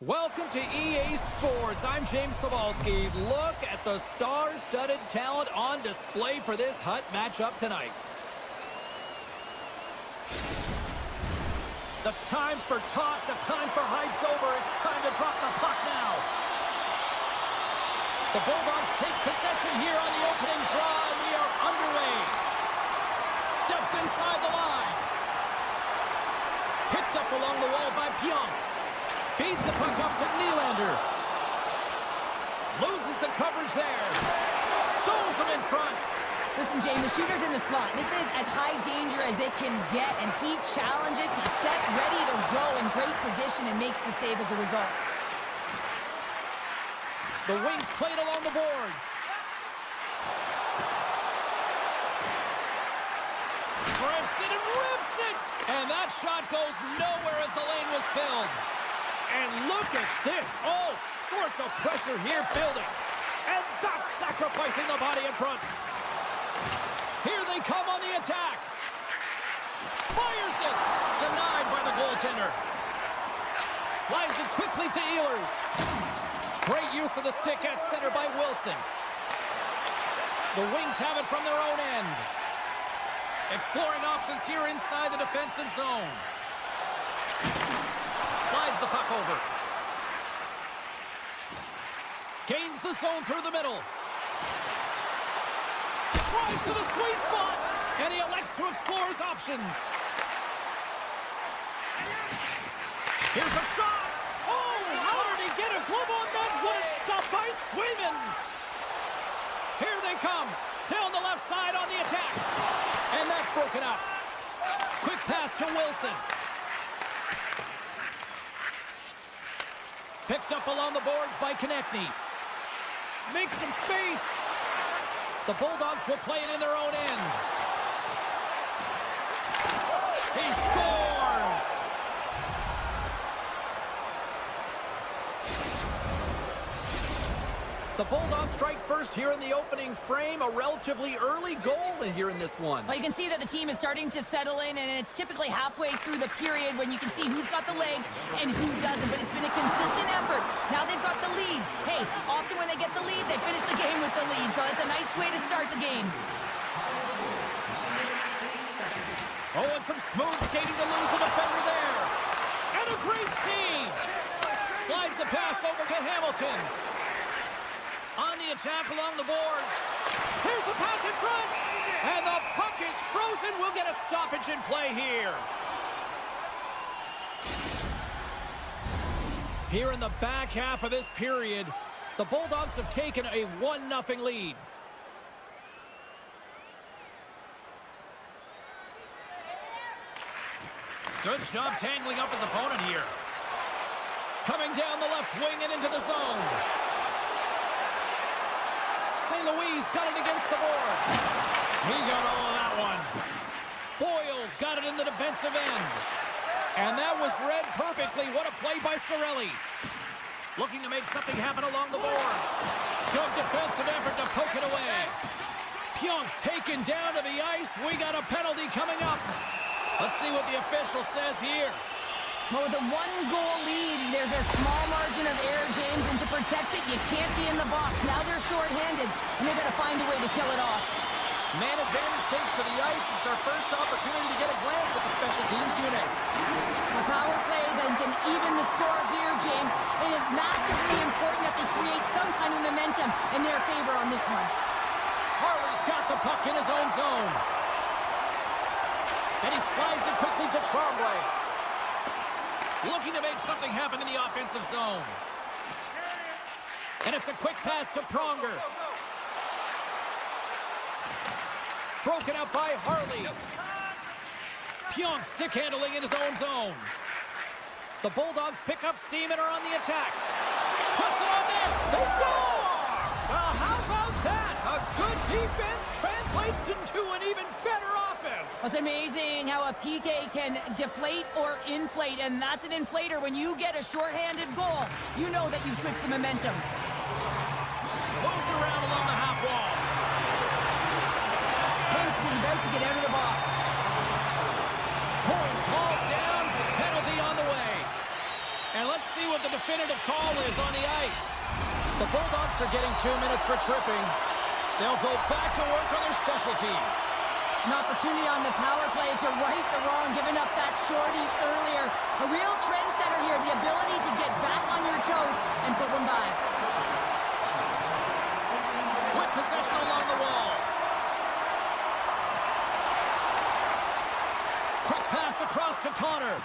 Welcome to EA Sports. I'm James Cebulski. Look at the star-studded talent on display for this hot matchup tonight. The time for talk, the time for hype's over. It's time to drop the puck now. The Bulldogs take possession here on the opening draw, and we are underway. Steps inside the line. Picked up along the wall by Pionk. Feeds the puck up to Nylander. Loses the coverage there. Stones him in front. Listen, Jane, the shooter's in the slot. This is as high danger as it can get, and he challenges. He's set, ready to go in great position, and makes the save as a result. The Wings played along the boards. Grips it and rips it! And that shot goes nowhere as the lane was filled. And look at this. All sorts of pressure here building. And that's sacrificing the body in front. Here they come on the attack. Fires it. Denied by the goaltender. Slides it quickly to Ehlers. Great use of the stick at center by Wilson. The Wings have it from their own end. Exploring options here inside the defensive zone. Slides the puck over. Gains the zone through the middle. Drives to the sweet spot. And he elects to explore his options. Here's a shot. Oh, how did he get a glove on that? What a stop by Swayman. Here they come. Down the left side on the attack. And that's broken up. Quick pass to Wilson. Picked up along the boards by Konechny. Makes some space. The Bulldogs will play it in their own end. He scores! The Bulldogs strike first here in the opening frame. A relatively early goal here in this one. Well, you can see that the team is starting to settle in, and it's typically halfway through the period when you can see who's got the legs and who doesn't. But it's been a consistent effort. Now they've got the lead. Hey, often when they get the lead, they finish the game with the lead. So it's a nice way to start the game. Oh, and some smooth skating to lose a defender there. And a great save. Slides the pass over to Hamilton. On the attack along the boards. Here's the pass in front. And the puck is frozen. We'll get a stoppage in play here. Here in the back half of this period, the Bulldogs have taken a 1-0 lead. Good job tangling up his opponent here. Coming down the left wing and into the zone. St. Louis got it against the boards. He got all of that one. Boyles got it in the defensive end. And that was read perfectly. What a play by Cirelli. Looking to make something happen along the boards. Good defensive effort to poke it away. Pionk's taken down to the ice. We got a penalty coming up. Let's see what the official says here. Well, with a one-goal lead, there's a small margin of error, James, and to protect it, you can't be in the box. Now they're short-handed, and they've got to find a way to kill it off. Man advantage takes to the ice. It's our first opportunity to get a glance at the special teams unit. A power play that can even the score here, James. It is massively important that they create some kind of momentum in their favor on this one. Harley's got the puck in his own zone. And he slides it quickly to Tremblay. Looking to make something happen in the offensive zone. And it's a quick pass to Pronger. Broken up by Harley. Pionk stick handling in his own zone. The Bulldogs pick up steam and are on the attack. Puts it on there. They score! Well, how about that? A good defense translates into an even better offense. It's amazing how a PK can deflate or inflate, and that's an inflator. When you get a shorthanded goal, you know that you switch the momentum. Moves around along the half wall. Hintz is about to get out of the box. Points hauled down. Penalty on the way. And let's see what the definitive call is on the ice. The Bulldogs are getting 2 minutes for tripping. They'll go back to work on their special teams. An opportunity on the power play to right the wrong, giving up that shorty earlier. A real trendsetter here, the ability to get back on your toes and put one by. With possession along the wall. Quick pass across to Connor.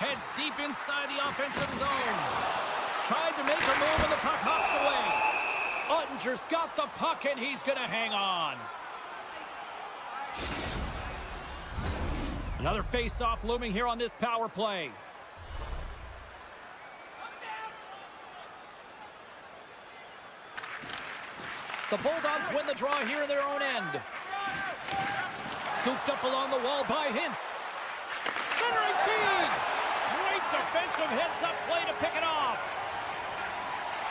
Heads deep inside the offensive zone. Tried to make a move and the puck hops away. Ottinger's got the puck and he's going to hang on. Another face-off looming here on this power play. The Bulldogs win the draw here in their own end. Scooped up along the wall by Hintz. Centering feed! Great defensive heads-up play to pick it off.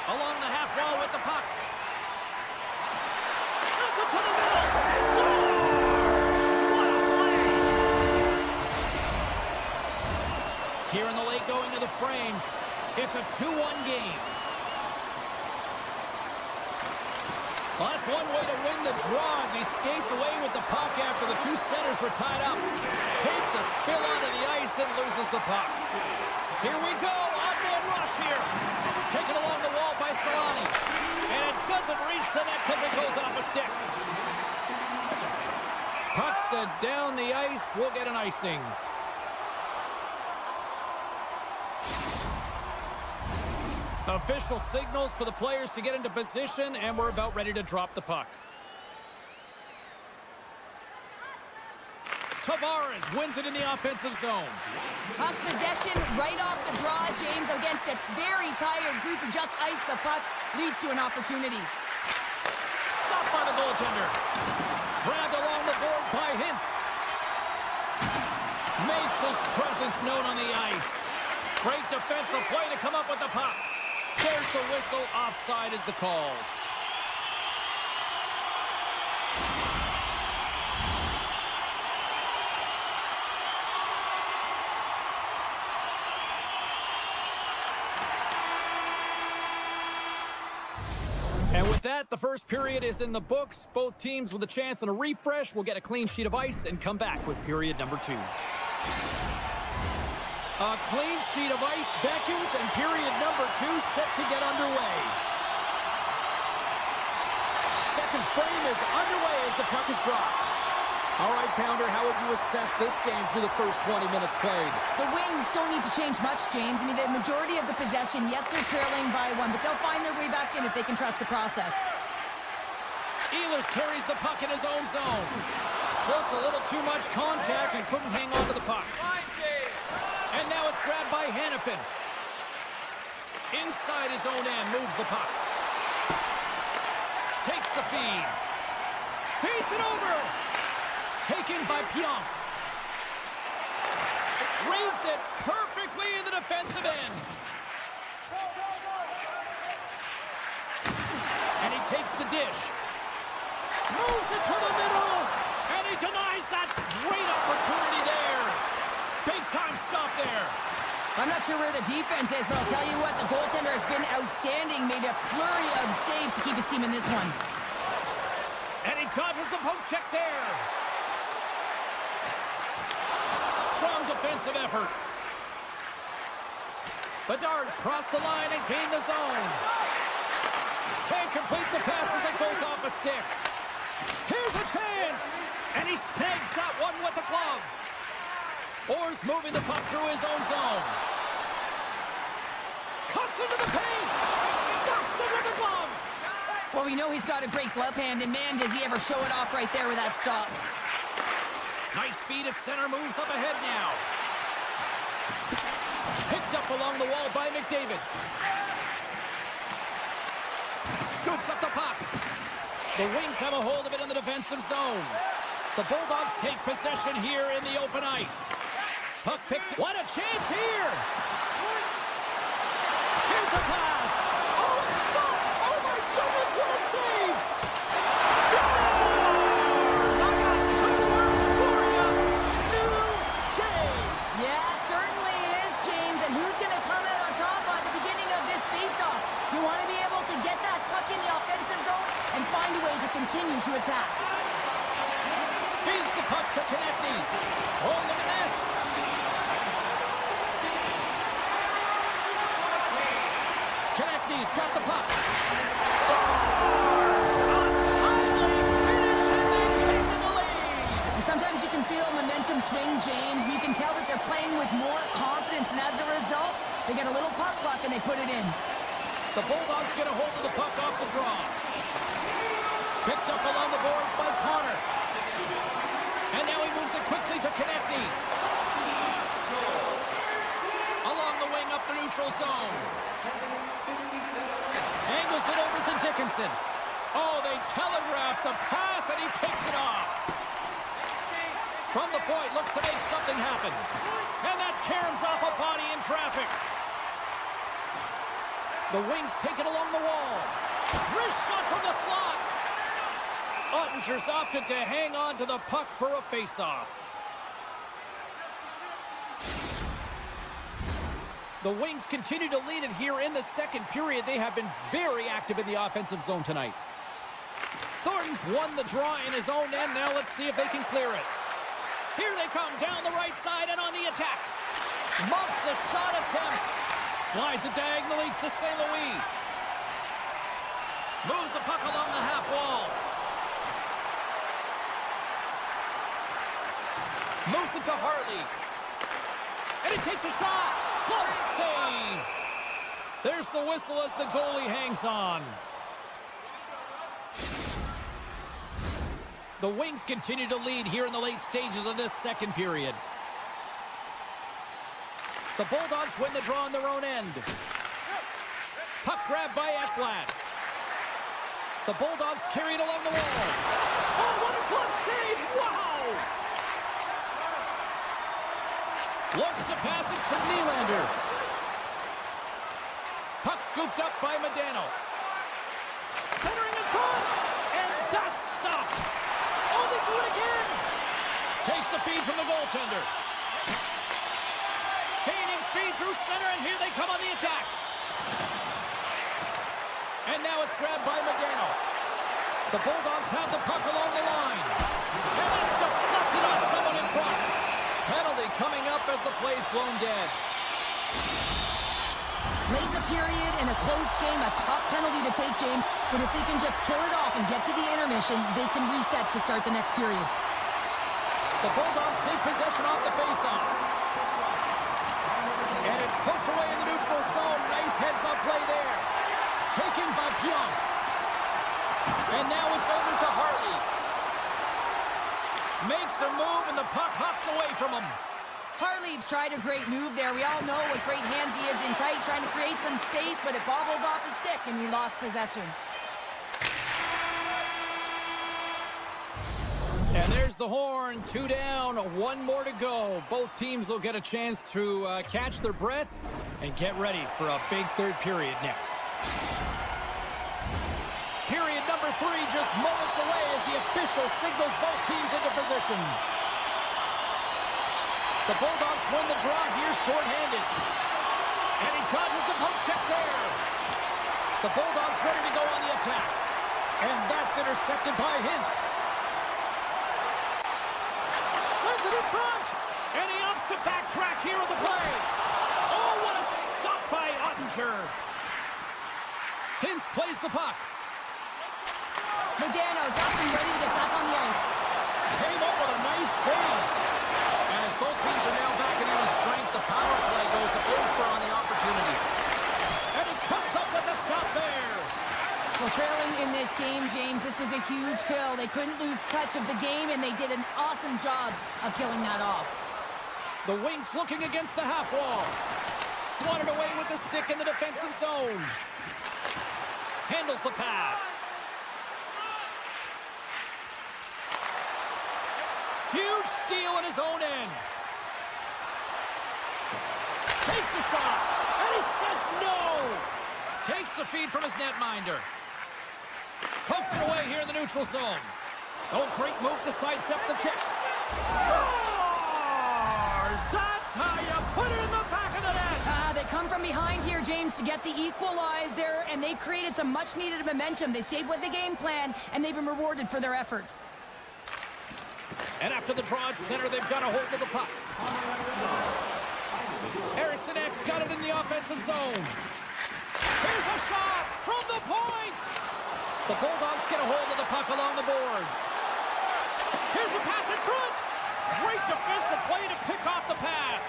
Along the half wall with the puck. Sends it to the middle. And scores! What a play! Here in the late going to the frame. It's a 2-1 game. Well, that's one way to win the draw as he skates away with the puck after the two centers were tied up. Takes a spill onto the ice and loses the puck. Here we go. Odd-man rush here. Taken along the wall by Solani. And it doesn't reach the net because it goes off a stick. Puck sent down the ice. We'll get an icing. Official signals for the players to get into position, and we're about ready to drop the puck. Tavares wins it in the offensive zone. Puck possession right off the draw, James, against a very tired group who just iced the puck, leads to an opportunity. Stopped by the goaltender. Grabbed along the boards by Hintz. Makes his presence known on the ice. Great defensive play to come up with the puck. There's the whistle. Offside is the call. And with that, the first period is in the books. Both teams with a chance and a refresh will get a clean sheet of ice and come back with period number 2. A clean sheet of ice beckons, and period number 2 set to get underway. Second frame is underway as the puck is dropped. All right, Pounder, how would you assess this game through the first 20 minutes played? The Wings don't need to change much, James. I mean, the majority of the possession, yes, they're trailing by 1, but they'll find their way back in if they can trust the process. Ehlers carries the puck in his own zone. Just a little too much contact and couldn't hang on to the puck. And now it's grabbed by Hannafin. Inside his own end, moves the puck. Takes the feed. Feeds it over. Taken by Pionk. Reads it perfectly in the defensive end. And he takes the dish. Moves it to the middle. And he denies that great opportunity there. Big time stop there. I'm not sure where the defense is, but I'll tell you what, the goaltender has been outstanding. Made a flurry of saves to keep his team in this one. And he dodges the poke check there. Strong defensive effort. Bedard's crossed the line and gained the zone. Can't complete the pass as it goes off a stick. Here's a chance. And he snags that one with the glove. Orr's moving the puck through his own zone. Cuts into the paint. Stops it with the glove. Well, we know he's got a great glove hand, and man, does he ever show it off right there with that stop. Nice feed at center, moves up ahead now. Picked up along the wall by McDavid. Scoops up the puck. The Wings have a hold of it in the defensive zone. The Bulldogs take possession here in the open ice. Puck picked. What a chance here! Here's a pass. Oh, it's stopped! Oh my goodness, what a save! Scores! I got 2 words for you. New game. Yeah, certainly is, continue to attack. Feeds the puck to Konechny. Oh, look at this. Konechny's got the puck. Scores! A timely finish, and they take to the lead. And sometimes you can feel momentum swing, James. You can tell that they're playing with more confidence, and as a result, they get a little puck luck and they put it in. The Bulldogs get a hold of the puck off the draw. Picked up along the boards by Connor. And now he moves it quickly to Konechny. Along the wing up the neutral zone. Angles it over to Dickinson. Oh, they telegraphed the pass and he picks it off. From the point, looks to make something happen. And that caroms off a body in traffic. The wings take it along the wall. Wrist shot from the slot. Ottinger's opted to hang on to the puck for a face-off. The Wings continue to lead it here in the second period. They have been very active in the offensive zone tonight. Thornton's won the draw in his own end. Now let's see if they can clear it. Here they come down the right side and on the attack. Muffs the shot attempt. Slides it diagonally to St. Louis. Moves the puck along the half wall. Moves it to Hartley. And he takes a shot. Close save. There's the whistle as the goalie hangs on. The Wings continue to lead here in the late stages of this second period. The Bulldogs win the draw on their own end. Puck grabbed by Ekblad. The Bulldogs carry it along the wall. Oh, what a clutch save! Wow! Looks to pass it to Nylander. Puck scooped up by Modano. Centering in front, and that's stopped. Oh, they do it again. Takes the feed from the goaltender. Gaining speed through center, and here they come on the attack. And now it's grabbed by Modano. The Bulldogs have the puck along the line. And that's deflected off someone in front. Penalty coming up as the play's blown dead. Late in the period, in a close game, a tough penalty to take, James. But if they can just kill it off and get to the intermission, they can reset to start the next period. The Bulldogs take possession off the faceoff. And it's poked away in the neutral zone. Nice heads-up play there. Taken by Pionk. And now it's over to Hartley. Makes a move, and the puck hops away from him. Hartley's tried a great move there. We all know what great hands he is in tight, trying to create some space, but it bobbles off his stick, and he lost possession. And there's the horn. 2 down, 1 more to go. Both teams will get a chance to catch their breath and get ready for a big third period next. Period number 3 just moments away as the official signals both teams into position. The Bulldogs win the draw here shorthanded. And he dodges the poke check there. The Bulldogs ready to go on the attack. And that's intercepted by Hintz. Sends it in front. And he opts to backtrack here on the play. Oh, what a stop by Ottinger. Hintz plays the puck. Modano's up and ready to get back on the ice. Came up with a nice save. And as both teams are now back in even strength, the power play goes over on the opportunity. And he comes up with a stop there. Well, trailing in this game, James, this was a huge kill. They couldn't lose touch of the game, and they did an awesome job of killing that off. The Wings looking against the half wall. Swatted away with the stick in the defensive zone. Handles the pass. Huge steal in his own end. Takes a shot, and he says no. Takes the feed from his netminder. Pokes it away here in the neutral zone. Oh, great move to sidestep the check. Scores! That's how you put it in the back of the net. They come from from behind here, James, to get the equalizer, and they created some much-needed momentum. They stayed with the game plan, and they've been rewarded for their efforts. And after the draw at center, they've got a hold of the puck. Eriksson X got it in the offensive zone. Here's a shot from the point. The Bulldogs get a hold of the puck along the boards. Here's a pass in front. Great defensive play to pick off the pass.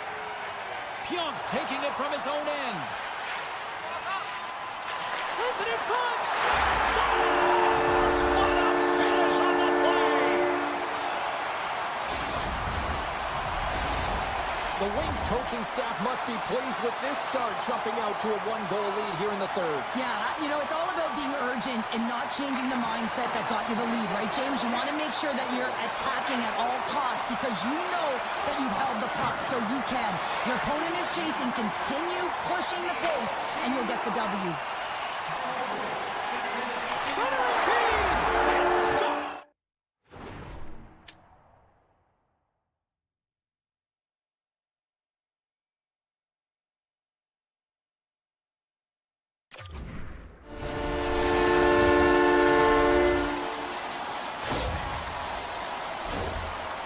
Pionk's taking it from his own end. Sends it in front. Scores! What a finish on the play. The Wings coaching staff must be pleased with this start, jumping out to a one-goal lead here in the third. Yeah, you know, it's all about being urgent and not changing the mindset that got you the lead, right, James? You want to make sure that you're attacking at all costs because you know that you've held the puck, so you can. Your opponent is chasing, continue pushing the pace, and you'll get the W. Centering feed! They score!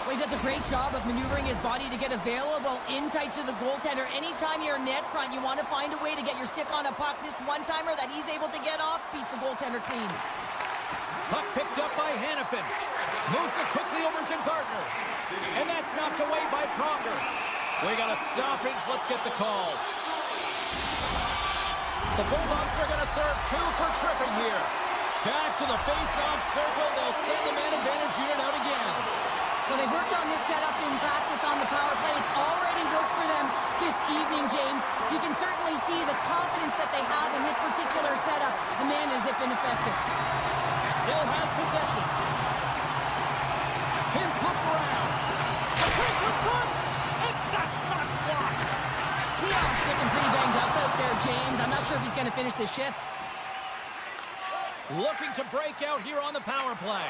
Well, he does a great job of maneuvering his body to get available in tight to the goaltender. Anytime you're net front, you want to find a way to get your stick on a puck. This one-timer that he's able to get off beats the goaltender clean. Puck picked up by Hannafin. Moves it quickly over to Gardner. And that's knocked away by Pronger. We got a stoppage. Let's get the call. The Bulldogs are going to serve 2 for tripping here. Back to the face-off circle. They'll send the man advantage unit out again. Well, they've worked on this setup in practice on the power play. It's already worked for them this evening, James. You can certainly see the confidence that they have in this particular setup. The man is been effective. Still has possession. Hintz looks around. Hintz in front. And that shot's blocked. Pionk's looking pretty banged up out there, James. I'm not sure if he's going to finish the shift. Looking to break out here on the power play.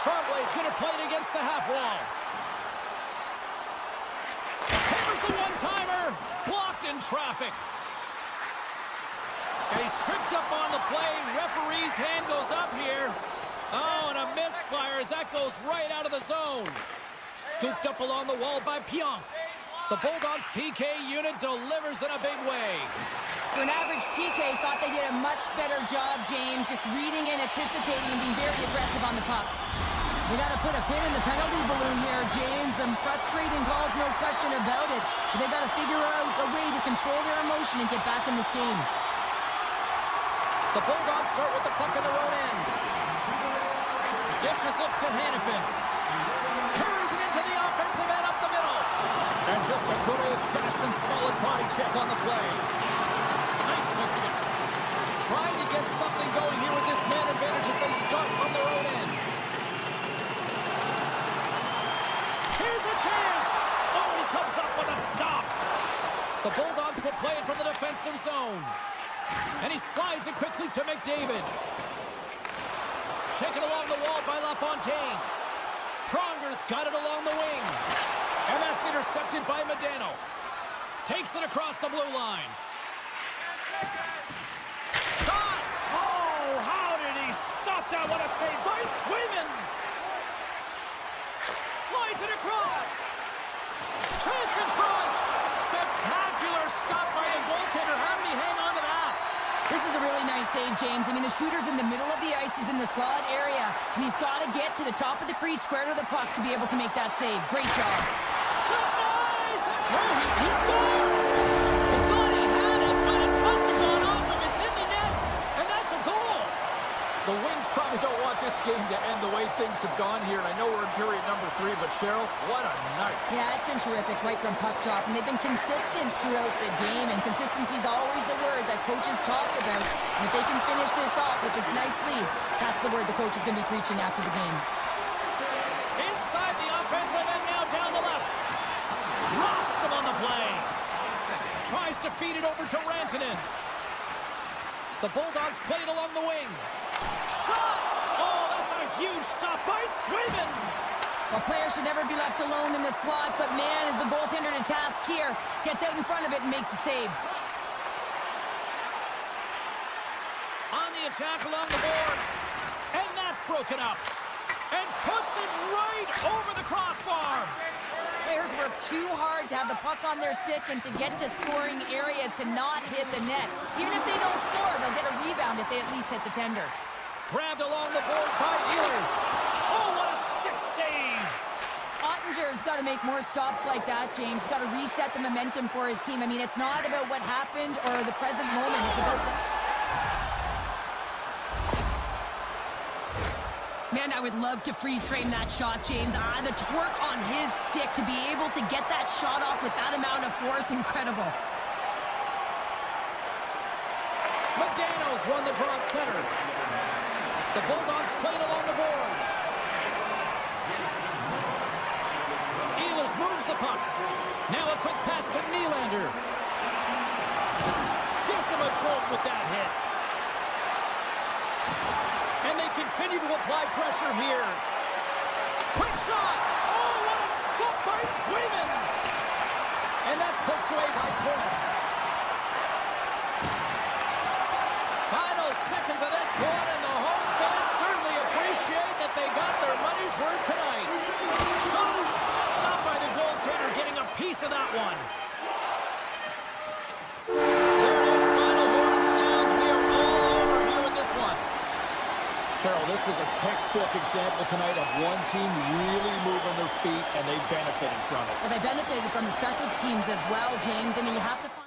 Tremblay's going to play it against the half wall. Hammers the one-timer. Blocked in traffic. And he's tripped up on the play. Referee's hand goes up here. Oh, and a misfire as that goes right out of the zone. Scooped up along the wall by Pionk. The Bulldogs PK unit delivers in a big way. For an average PK, thought they did a much better job, James, just reading and anticipating and being very aggressive on the puck. We got to put a pin in the penalty balloon here, James. Them frustrating calls, no question about it. But they got to figure out a way to control their emotion and get back in this game. The Bulldogs start with the puck in their own end. Dishes it to Hannafin. Carries it into the offensive end up the middle. And just a good old-fashioned solid body check on the play. Nice poke check. Trying to get something going here with this man advantage as they start from their own end. Here's a chance. Oh, he comes up with a stop. The Bulldogs will play it from the defensive zone. And he slides it quickly to McDavid. Taken along the wall by LaFontaine. Pronger's got it along the wing. And that's intercepted by Medano. Takes it across the blue line. Shot! Oh, how did he stop that? What a save by Swayman! Slides it across. Chance in front. Spectacular stop by the goaltender. How did he hang on to that? This is a really nice save, James. I mean, the shooter's in the middle of the ice. He's in the slot area. And he's got to get to the top of the crease, square to the puck to be able to make that save. Great job. Denies! Oh, he scores! I thought he had it, but it must have gone off him. It's in the net, and that's a goal. The Wings probably don't want this game to end the way things have gone here. And I know we're in period number 3, but Cheryl, what a night. Yeah, it's been terrific right from puck drop. And they've been consistent throughout the game. And consistency is always the word that coaches talk about. And if they can finish this off with this nice lead, that's the word the coach is going to be preaching after the game. Inside the offensive end now down the left. Rocks him on the play. Tries to feed it over to Rantanen. The Bulldogs play it along the wing. Shot! Oh, that's a huge stop by Swayman. Well, players should never be left alone in the slot, but man, is the goaltender to to task here. Gets out in front of it and makes the save. On the attack along the boards. And that's broken up. And puts it right over the crossbar. Players work too hard to have the puck on their stick and to get to scoring areas to not hit the net. Even if they don't score, they'll get a rebound if they at least hit the tender. Grabbed along the boards by Ehlers. Oh, what a stick save! Ottinger's got to make more stops like that, James. He's got to reset the momentum for his team. I mean, it's not about what happened or the present moment. It's about the... Man, I would love to freeze frame that shot, James. The torque on his stick to be able to get that shot off with that amount of force, incredible. McDaniels won the draw at center. The Bulldogs played along the boards. Ehlers moves the puck. Now a quick pass to Nylander. Gives him a jolt with that hit. And they continue to apply pressure here. Quick shot! Oh, what a stop by Swayman! And that's poked away by Corbin. Final seconds of this one, and the home fans certainly appreciate that they got their money's worth tonight. Shot stopped by the goaltender, getting a piece of that one. There it is, final horn sounds. We are all over here with this one. Carol, this was a textbook example tonight of one team really moving their feet, and they benefited from it. Well, they benefited from the special teams as well, James. I mean, you have to find...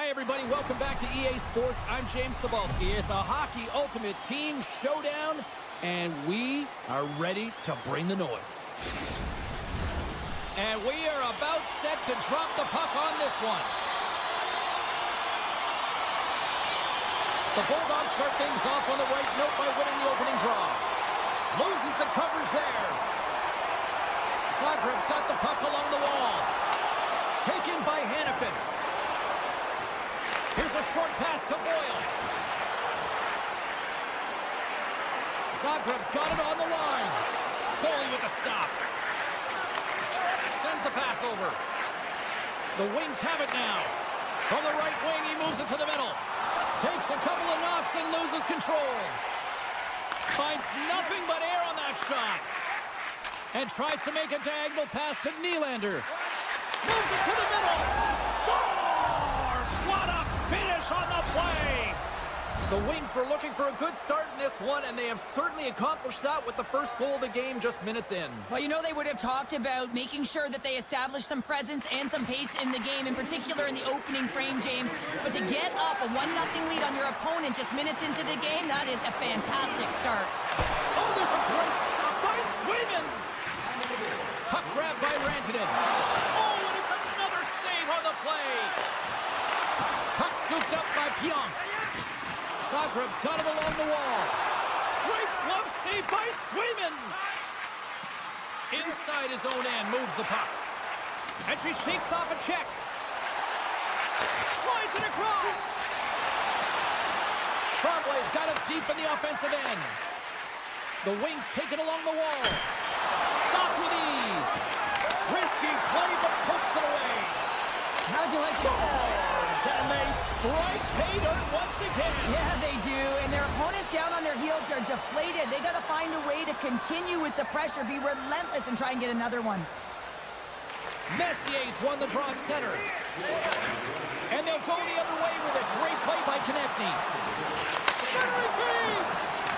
Hi, everybody. Welcome back to EA Sports. I'm James Cebulski. It's a hockey ultimate team showdown, and we are ready to bring the noise. And we are about set to drop the puck on this one. The Bulldogs start things off on the right note by winning the opening draw. Loses the coverage there. Zagreb's got the puck along the wall. Taken by Hannafin. Here's a short pass to Boyle. Zagreb's got it on the line. Goalie with the stop. Sends the pass over. The Wings have it now. From the right wing, he moves it to the middle. Takes a couple of knocks and loses control. Finds nothing but air on that shot. And tries to make a diagonal pass to Nylander. Moves it to the middle. Scores! What a finish on the play! The Wings were looking for a good start in this one, and they have certainly accomplished that with the first goal of the game just minutes in. Well, you know they would have talked about making sure that they establish some presence and some pace in the game, in particular in the opening frame, James. But to get up a 1-0 lead on your opponent just minutes into the game, that is a fantastic start. Oh, there's a great stop by Swayman! Puck grab by Rantanen. Oh, and it's another save on the play. Puck scooped up by Pionk. Zagreb's got it along the wall. Great glove save by Swayman. Inside his own end, moves the puck. And she shakes off a check. Slides it across. Tremblay's got it deep in the offensive end. The Wings take it along the wall. Stopped with ease. Risky play, but pokes it away. How'd you like Scores! And they strike pay dirt once again. Yeah, they do. And their opponents down on their heels are deflated. They got to find a way to continue with the pressure, be relentless, and try and get another one. Messier's won the draw at center. And they'll go the other way with a great play by Konechny. Centering feed!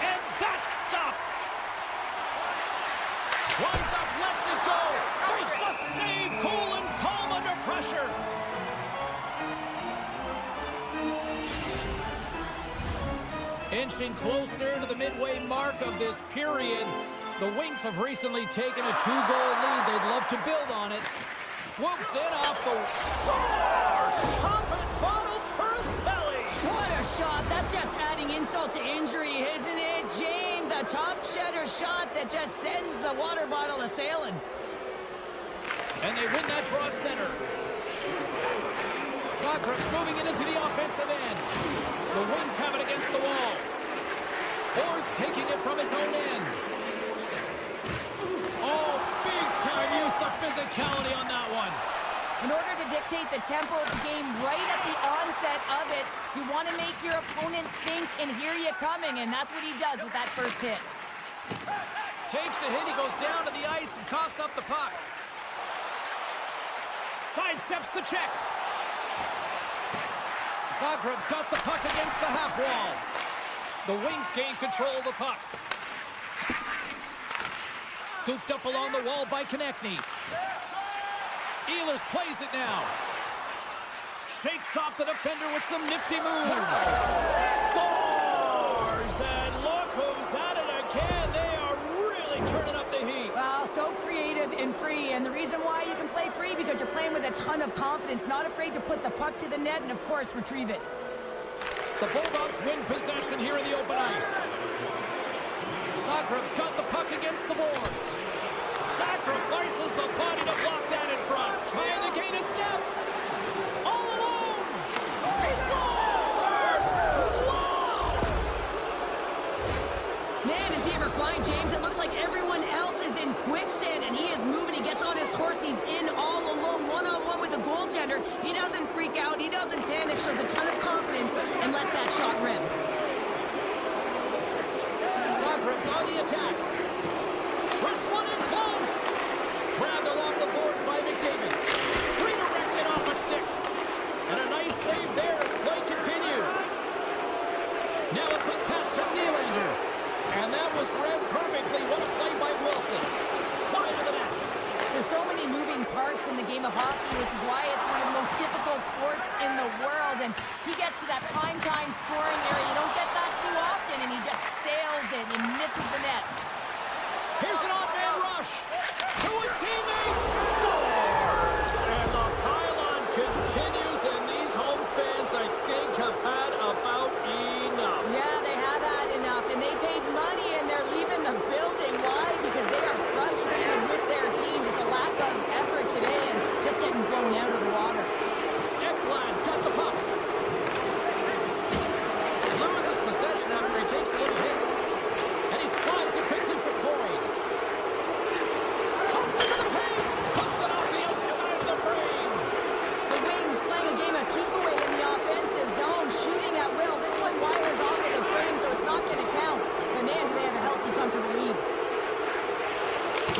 And that's stopped. Runs up, lets it go. Makes the save. Cool and calm under pressure. Inching closer to the midway mark of this period. The Wings have recently taken a 2-goal lead. They'd love to build on it. Swoops in off the... Scores! Popping bottles for a Selly. What a shot. That's just adding insult to injury, isn't it, James? A top cheddar shot that just sends the water bottle a-sailing. And they win that draw at center. Zagreb's moving it into the offensive end. The Wings have it against the wall. Orr's taking it from his own end. Oh, big-time use of physicality on that one. In order to dictate the tempo of the game right at the onset of it, you want to make your opponent think and hear you coming, and that's what he does with that first hit. Takes a hit, he goes down to the ice and coughs up the puck. Sidesteps the check. Zagreb's got the puck against the half wall. The Wings gain control of the puck. Scooped up along the wall by Konechny. Ehlers plays it now. Shakes off the defender with some nifty moves. Scores! And look who's at it again. They are really turning up the heat. Well, so creative and free, and the reason why you can play free because you're playing with a ton of confidence, not afraid to put the puck to the net and, of course, retrieve it. The Bulldogs win possession here in the open ice. Zagreb's got the puck against the boards. Sacrifices the body to block that in front. Trying to gain a step. All alone. He scores! Whoa! Man, is he ever flying, James? It looks like everyone else is in quicksand, and he is moving. He gets on his horse. He's in all alone, one-on-one with the goaltender. He doesn't freak out. He doesn't panic. Shows a ton of confidence and lets that shot rip. Zagreb's on the attack. Wrestling in close. Grabbed along the boards by McDavid. Redirected off a stick. And a nice save there as play continues. Now a quick pass to Nylander. And that was read perfectly. What a play by Wilson. Wide of the net. There's so many moving parts starts in the game of hockey, which is why it's one of the most difficult sports in the world. And he gets to that prime time scoring area. You don't get that too often, and he just sails it and misses the net. Here's an odd-man rush to his teammate. Scores! And the pylon continues, and these home fans, I think, have had about enough. Yeah, they have had enough, and they paid money, and they're leaving the building. Why? Because they are frustrated with their team. Just a lack of effort today and just getting blown out of the water. Ekblad's got the puck. Loses possession after he takes a little hit. And he slides it quickly to Coin. Comes into the paint. Puts it off the outside of the frame. The Wings playing a game of keep away in the offensive zone, shooting at will. This one wires off of the frame, so it's not going to count. But man, do they have a healthy, comfortable lead.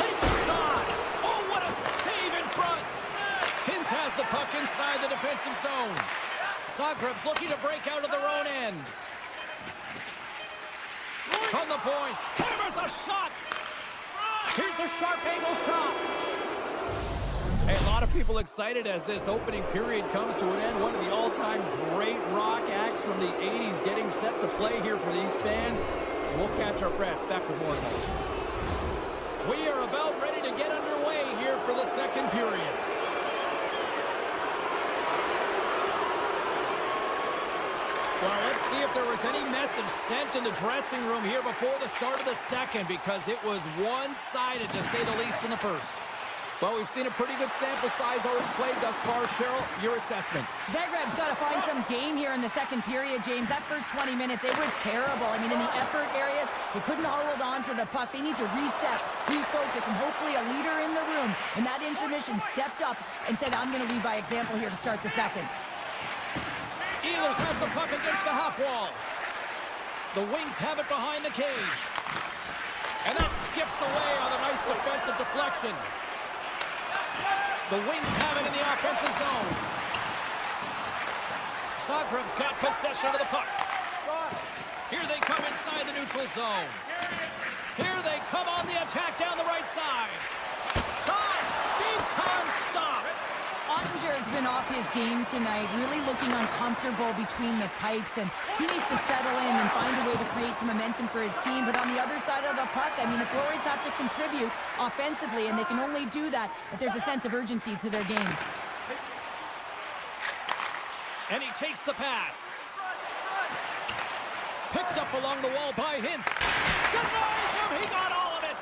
Takes a shot. Oh, what a save in front. Hintz has the puck inside the defensive zone. Zagreb's looking to break out of their own end. From the point, hammers a shot. Here's a sharp angle shot. Hey, a lot of people excited as this opening period comes to an end. One of the all-time great rock acts from the 80s getting set to play here for these fans. We'll catch our breath. Back with more. We are about ready to get underway here for the second period. Well, let's see if there was any message sent in the dressing room here before the start of the second, because it was one-sided, to say the least, in the first. Well, we've seen a pretty good sample size already played thus far. Cheryl, your assessment. Zagreb's got to find some game here in the second period, James. That first 20 minutes, it was terrible. I mean, in the effort areas, they couldn't hold on to the puck. They need to reset, refocus, and hopefully a leader in the room in that intermission stepped up and said, I'm going to lead by example here to start the second. Ehlers has the puck against the half wall. The Wings have it behind the cage. And that skips away on a nice defensive deflection. The Wings have it in the offensive zone. Zagreb's got possession of the puck. Here they come inside the neutral zone. Here they come on the attack down the right side. Shot! Big time stop! Ottinger has been off his game tonight, really looking uncomfortable between the pipes, and he needs to settle in and find a way to create some momentum for his team. But on the other side of the puck, I mean, the forwards have to contribute offensively, and they can only do that if there's a sense of urgency to their game. And he takes the pass. Picked up along the wall by Hintz. Denies him! He got all of it!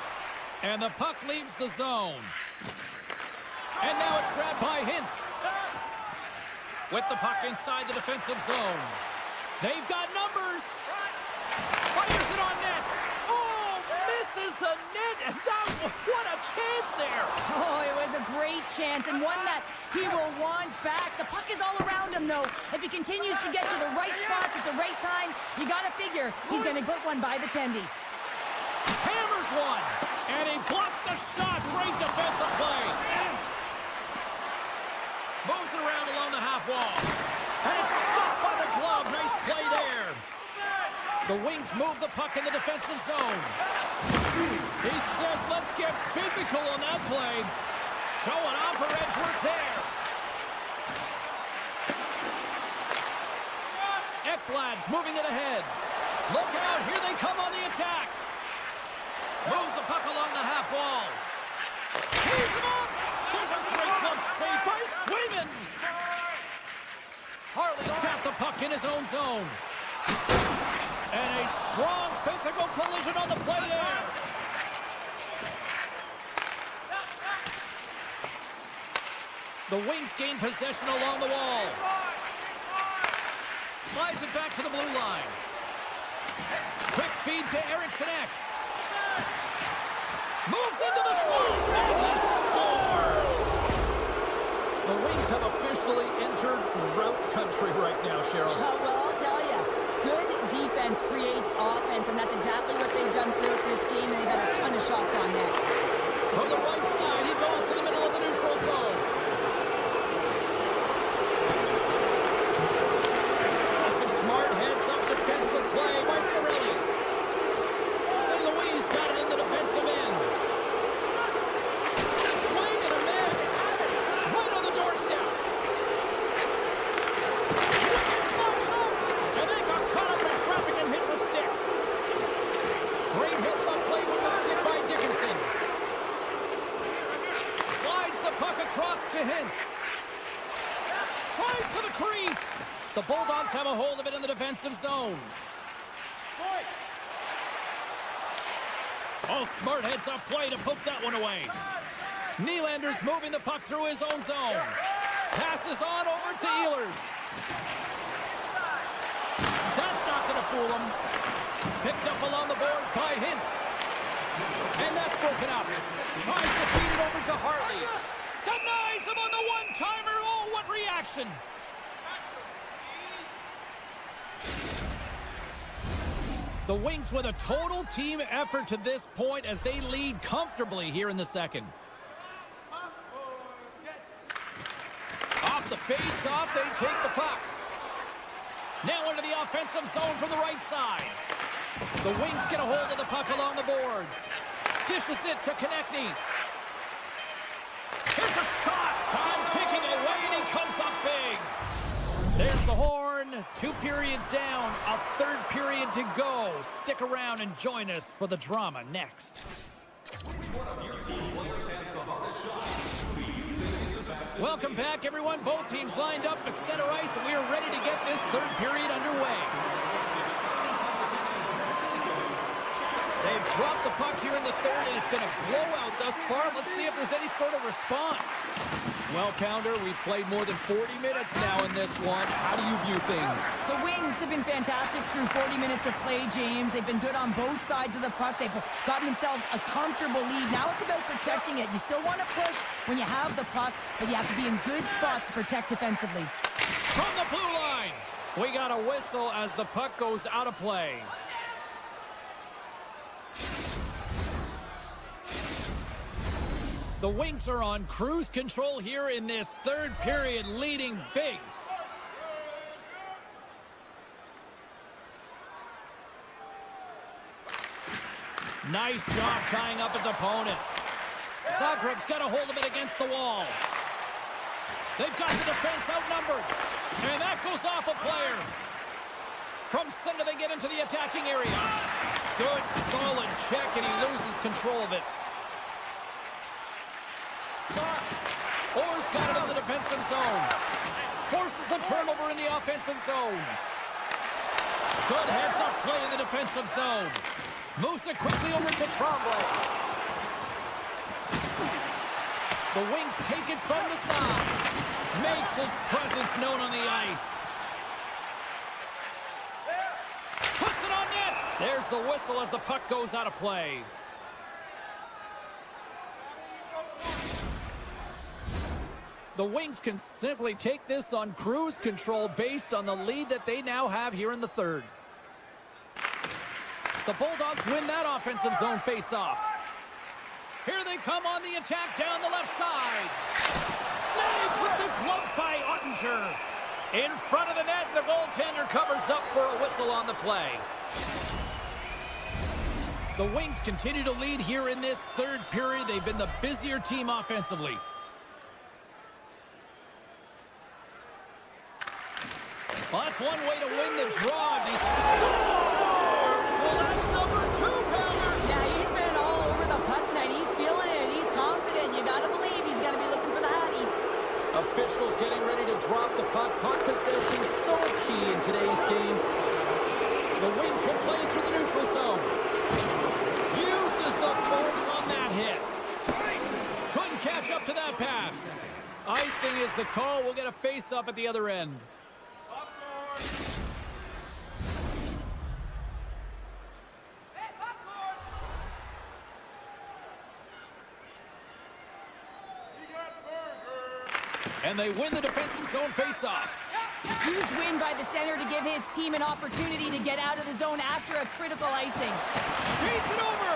And the puck leaves the zone. And now it's grabbed by Hintz. With the puck inside the defensive zone. They've got numbers. Fires it on net. Oh, misses the net. And what a chance there. Oh, it was a great chance, and one that he will want back. The puck is all around him, though. If he continues to get to the right spots at the right time, you got to figure he's going to put one by the tendy. Hammers one. And he blocks the shot. Great defensive play. Moves it around along the half wall. And it's stopped by the glove. Nice play there. The Wings move the puck in the defensive zone. He says, let's get physical on that play. Showing off for Edgeworth there. Ekblad's moving it ahead. Look out. Here they come on the attack. Moves the puck along the half wall. He's him up. There's a great glove save by Swayman. Harley's got the puck in his own zone. And a strong physical collision on the play there. The Wings gain possession along the wall. Slides it back to the blue line. Quick feed to Eriksson Ek. Moves into the slot, and he scores! The Wings have officially entered rout country right now, Cheryl. Oh, well, I'll tell you, good defense creates offense, and that's exactly what they've done throughout this game, and they've had a ton of shots on net. From the right side, he goes to the middle of the neutral zone. That's some smart heads-up defensive play by Cirelli. St. Louis got it in the defensive end. Swing and a miss. distance. Tries to the crease. The Bulldogs have a hold of it in the defensive zone. Oh, smart heads-up play to poke that one away. Nylander's moving the puck through his own zone. Passes on over to Ehlers. That's not going to fool him. Picked up along the boards by Hintz. And that's broken up. Tries to feed it over to Hartley. Denies him on the one-timer. Oh, what reaction. The Wings with a total team effort to this point as they lead comfortably here in the second. Off the face-off, they take the puck. Now into the offensive zone from the right side. The Wings get a hold of the puck along the boards. Dishes it to Konechny. Here's a shot. Time ticking away, and he comes up big. There's the horn. 2 periods down. A third period to go. Stick around and join us for the drama next. Welcome back, everyone. Both teams lined up at center ice, and we are ready to get this third period underway. They've dropped the puck here in the third, and it's been a blowout thus far. Let's see if there's any sort of response. Well, Pounder, we've played more than 40 minutes now in this one. How do you view things? The Wings have been fantastic through 40 minutes of play, James. They've been good on both sides of the puck. They've gotten themselves a comfortable lead. Now it's about protecting it. You still want to push when you have the puck, but you have to be in good spots to protect defensively. From the blue line, we got a whistle as the puck goes out of play. The Wings are on cruise control here in this third period, leading big. Nice job tying up his opponent. Zagreb's got a hold of it against the wall. They've got the defense outnumbered. And that goes off a player. From center, they get into the attacking area. Good, solid check, and he loses control of it. Orr's got it in the defensive zone. Forces the turnover in the offensive zone. Good heads-up play in the defensive zone. Moves it quickly over to Tremblay. The Wings take it from the side. Makes his presence known on the ice. Puts it on net. There's the whistle as the puck goes out of play. The Wings can simply take this on cruise control based on the lead that they now have here in the third. The Bulldogs win that offensive zone face-off. Here they come on the attack down the left side. Snags with the glove by Ottinger. In front of the net, the goaltender covers up for a whistle on the play. The Wings continue to lead here in this third period. They've been the busier team offensively. Well, that's one way to win the draw as he scores! Well, that's number 2, Pounder! Yeah, he's been all over the puck tonight. He's feeling it. He's confident. You got to believe he's going to be looking for the hattie. Officials getting ready to drop the puck. Puck possession so key in today's game. The Wings will play it through the neutral zone. Uses the force on that hit. Couldn't catch up to that pass. Icing is the call. We'll get a face-up at the other end. And they win the defensive zone face-off. Huge win by the center to give his team an opportunity to get out of the zone after a critical icing. Beats it over!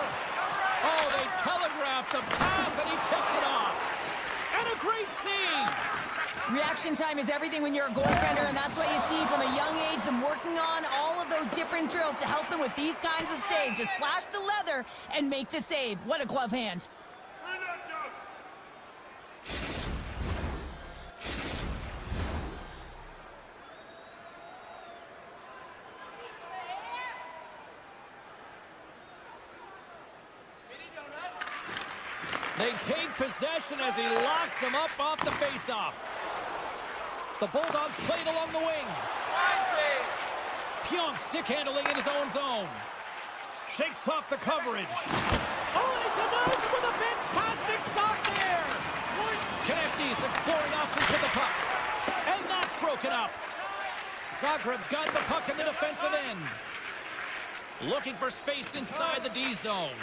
Oh, they telegraphed the pass, and he picks it off. And a great save! Reaction time is everything when you're a goaltender, and that's what you see from a young age, them working on all of those different drills to help them with these kinds of saves. Just flash the leather and make the save. What a glove hand. They take possession as he locks him up off the faceoff. The Bulldogs played along the wing. Pionk stick handling in his own zone. Shakes off the coverage. Oh, and he denies him with a fantastic stop there. Konechny's exploring options with the puck. And that's broken up. Zagreb's got the puck in the defensive end. Looking for space inside the D zone.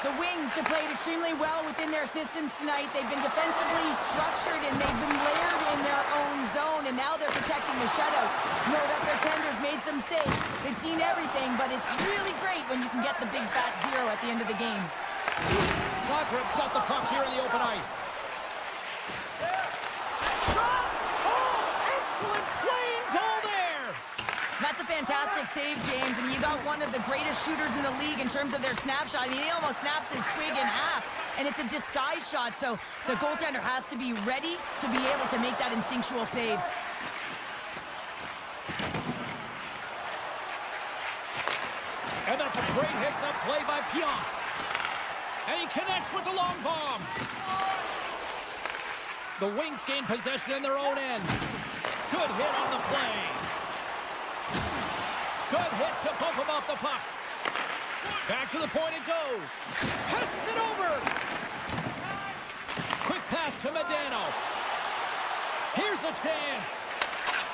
The Wings have played extremely well within their systems tonight. They've been defensively structured and they've been layered in their own zone, and now they're protecting the shutout. Know that their tenders made some saves. They've seen everything, but it's really great when you can get the big fat zero at the end of the game. Zagreb's got the puck here in the open ice. Shot! Oh, excellent playing goal there! That's a fantastic save, James. I mean, you got one of the greatest shooters in the league in terms of their snapshot. I mean, he almost snaps his twig in half, and it's a disguise shot, so the goaltender has to be ready to be able to make that instinctual save. And that's a great hits-up play by Pionk. And he connects with the long bomb. The Wings gain possession in their own end. Good hit on the play. Good hit to bump him off the puck. Back to the point it goes. Passes it over. Quick pass to Medano. Here's a chance.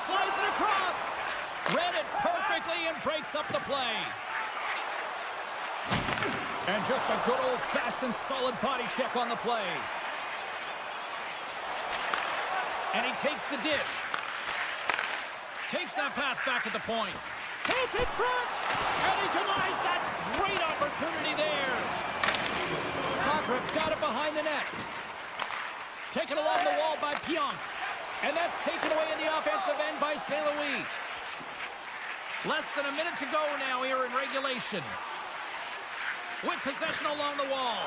Slides it across. Read it perfectly and breaks up the play. And just a good old-fashioned solid body check on the play. And he takes the dish. Takes that pass back at the point. Chance in front! And he denies that great opportunity there. Zagreb's got it behind the net. Taken along the wall by Pionk. And that's taken away in the offensive end by St. Louis. Less than a minute to go now here in regulation. With possession along the wall.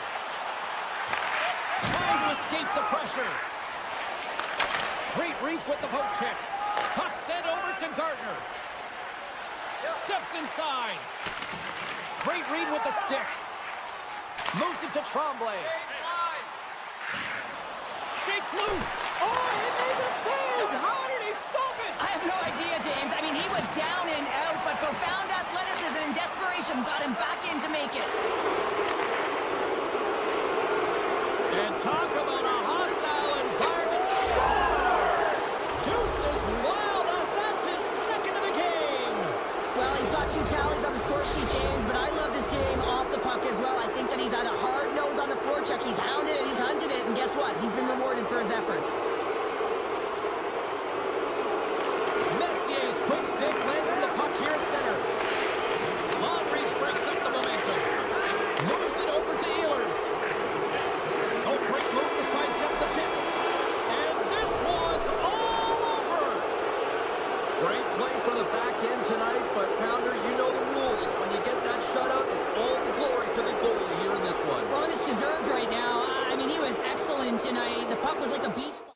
Trying to escape the pressure. Great reach with the poke check. Puck sent over to Gardner. Steps inside. Great read with the stick. Moves it to Tremblay. Shakes loose. Oh, he made the save. How did he stop it? I have no idea, James. I mean, he was down and out, but profound athleticism and desperation got him back in to make it. And talk about a hostile environment. Scores! Deuce is wild as that's his second of the game. Well, he's got 2 tallies on the score sheet, James, but I love this game off the puck as well. I think that he's had a hard nose on the forecheck. He's hounded it, he's hunted it, and guess what? He's been rewarded for his efforts. Messier's quick stick lands him the puck here at center. Long reach breaks up the momentum. Moves it over to Ehlers. Oh, great move to sidestep the chip. And this one's all over. Great play from the back end tonight, but Pounder, you know the rules. When you get that shutout, it's all the glory to the goalie here in this one. Well, and it's deserved right now. I mean, he was excellent tonight. The puck was like a beach ball.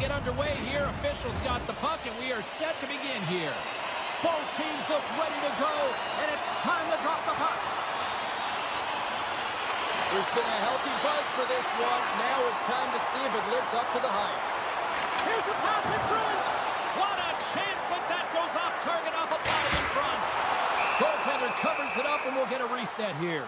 Underway here. Officials got the puck, and we are set to begin here. Both teams look ready to go, and it's time to drop the puck. There's been a healthy buzz for this one. Now it's time to see if it lives up to the hype. Here's a pass in front. What a chance, but that goes off target off a body in front. Goaltender covers it up, and we'll get a reset here.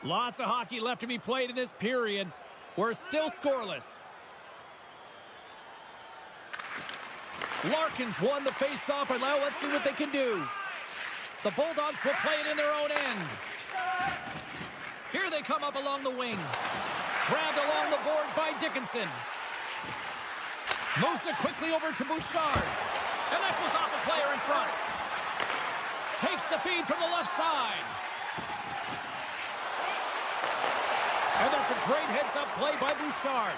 Lots of hockey left to be played in this period. We're still scoreless. Larkin's won the face-off, and now let's see what they can do. The Bulldogs will play it in their own end. Here they come up along the wing. Grabbed along the boards by Dickinson. Moves it quickly over to Bouchard. And that goes off a player in front. Takes the feed from the left side. And that's a great heads-up play by Bouchard.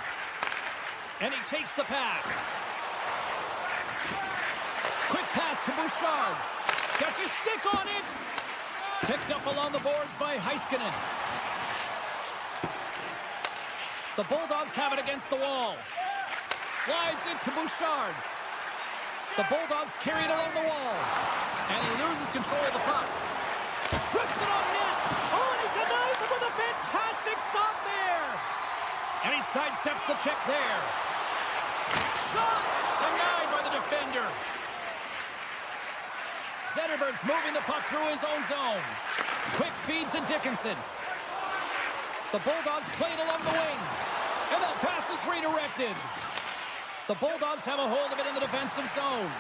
And he takes the pass. Quick pass to Bouchard. Gets his stick on it. Picked up along the boards by Heiskanen. The Bulldogs have it against the wall. Slides it to Bouchard. The Bulldogs carry it along the wall. And he loses control of the puck. Flips it on net. Oh, and he denies it with a fantastic stop there. And he sidesteps the check there. Shot! Denied by the defender. Zetterberg's moving the puck through his own zone. Quick feed to Dickinson. The Bulldogs played along the wing. And that pass is redirected. The Bulldogs have a hold of it in the defensive zone.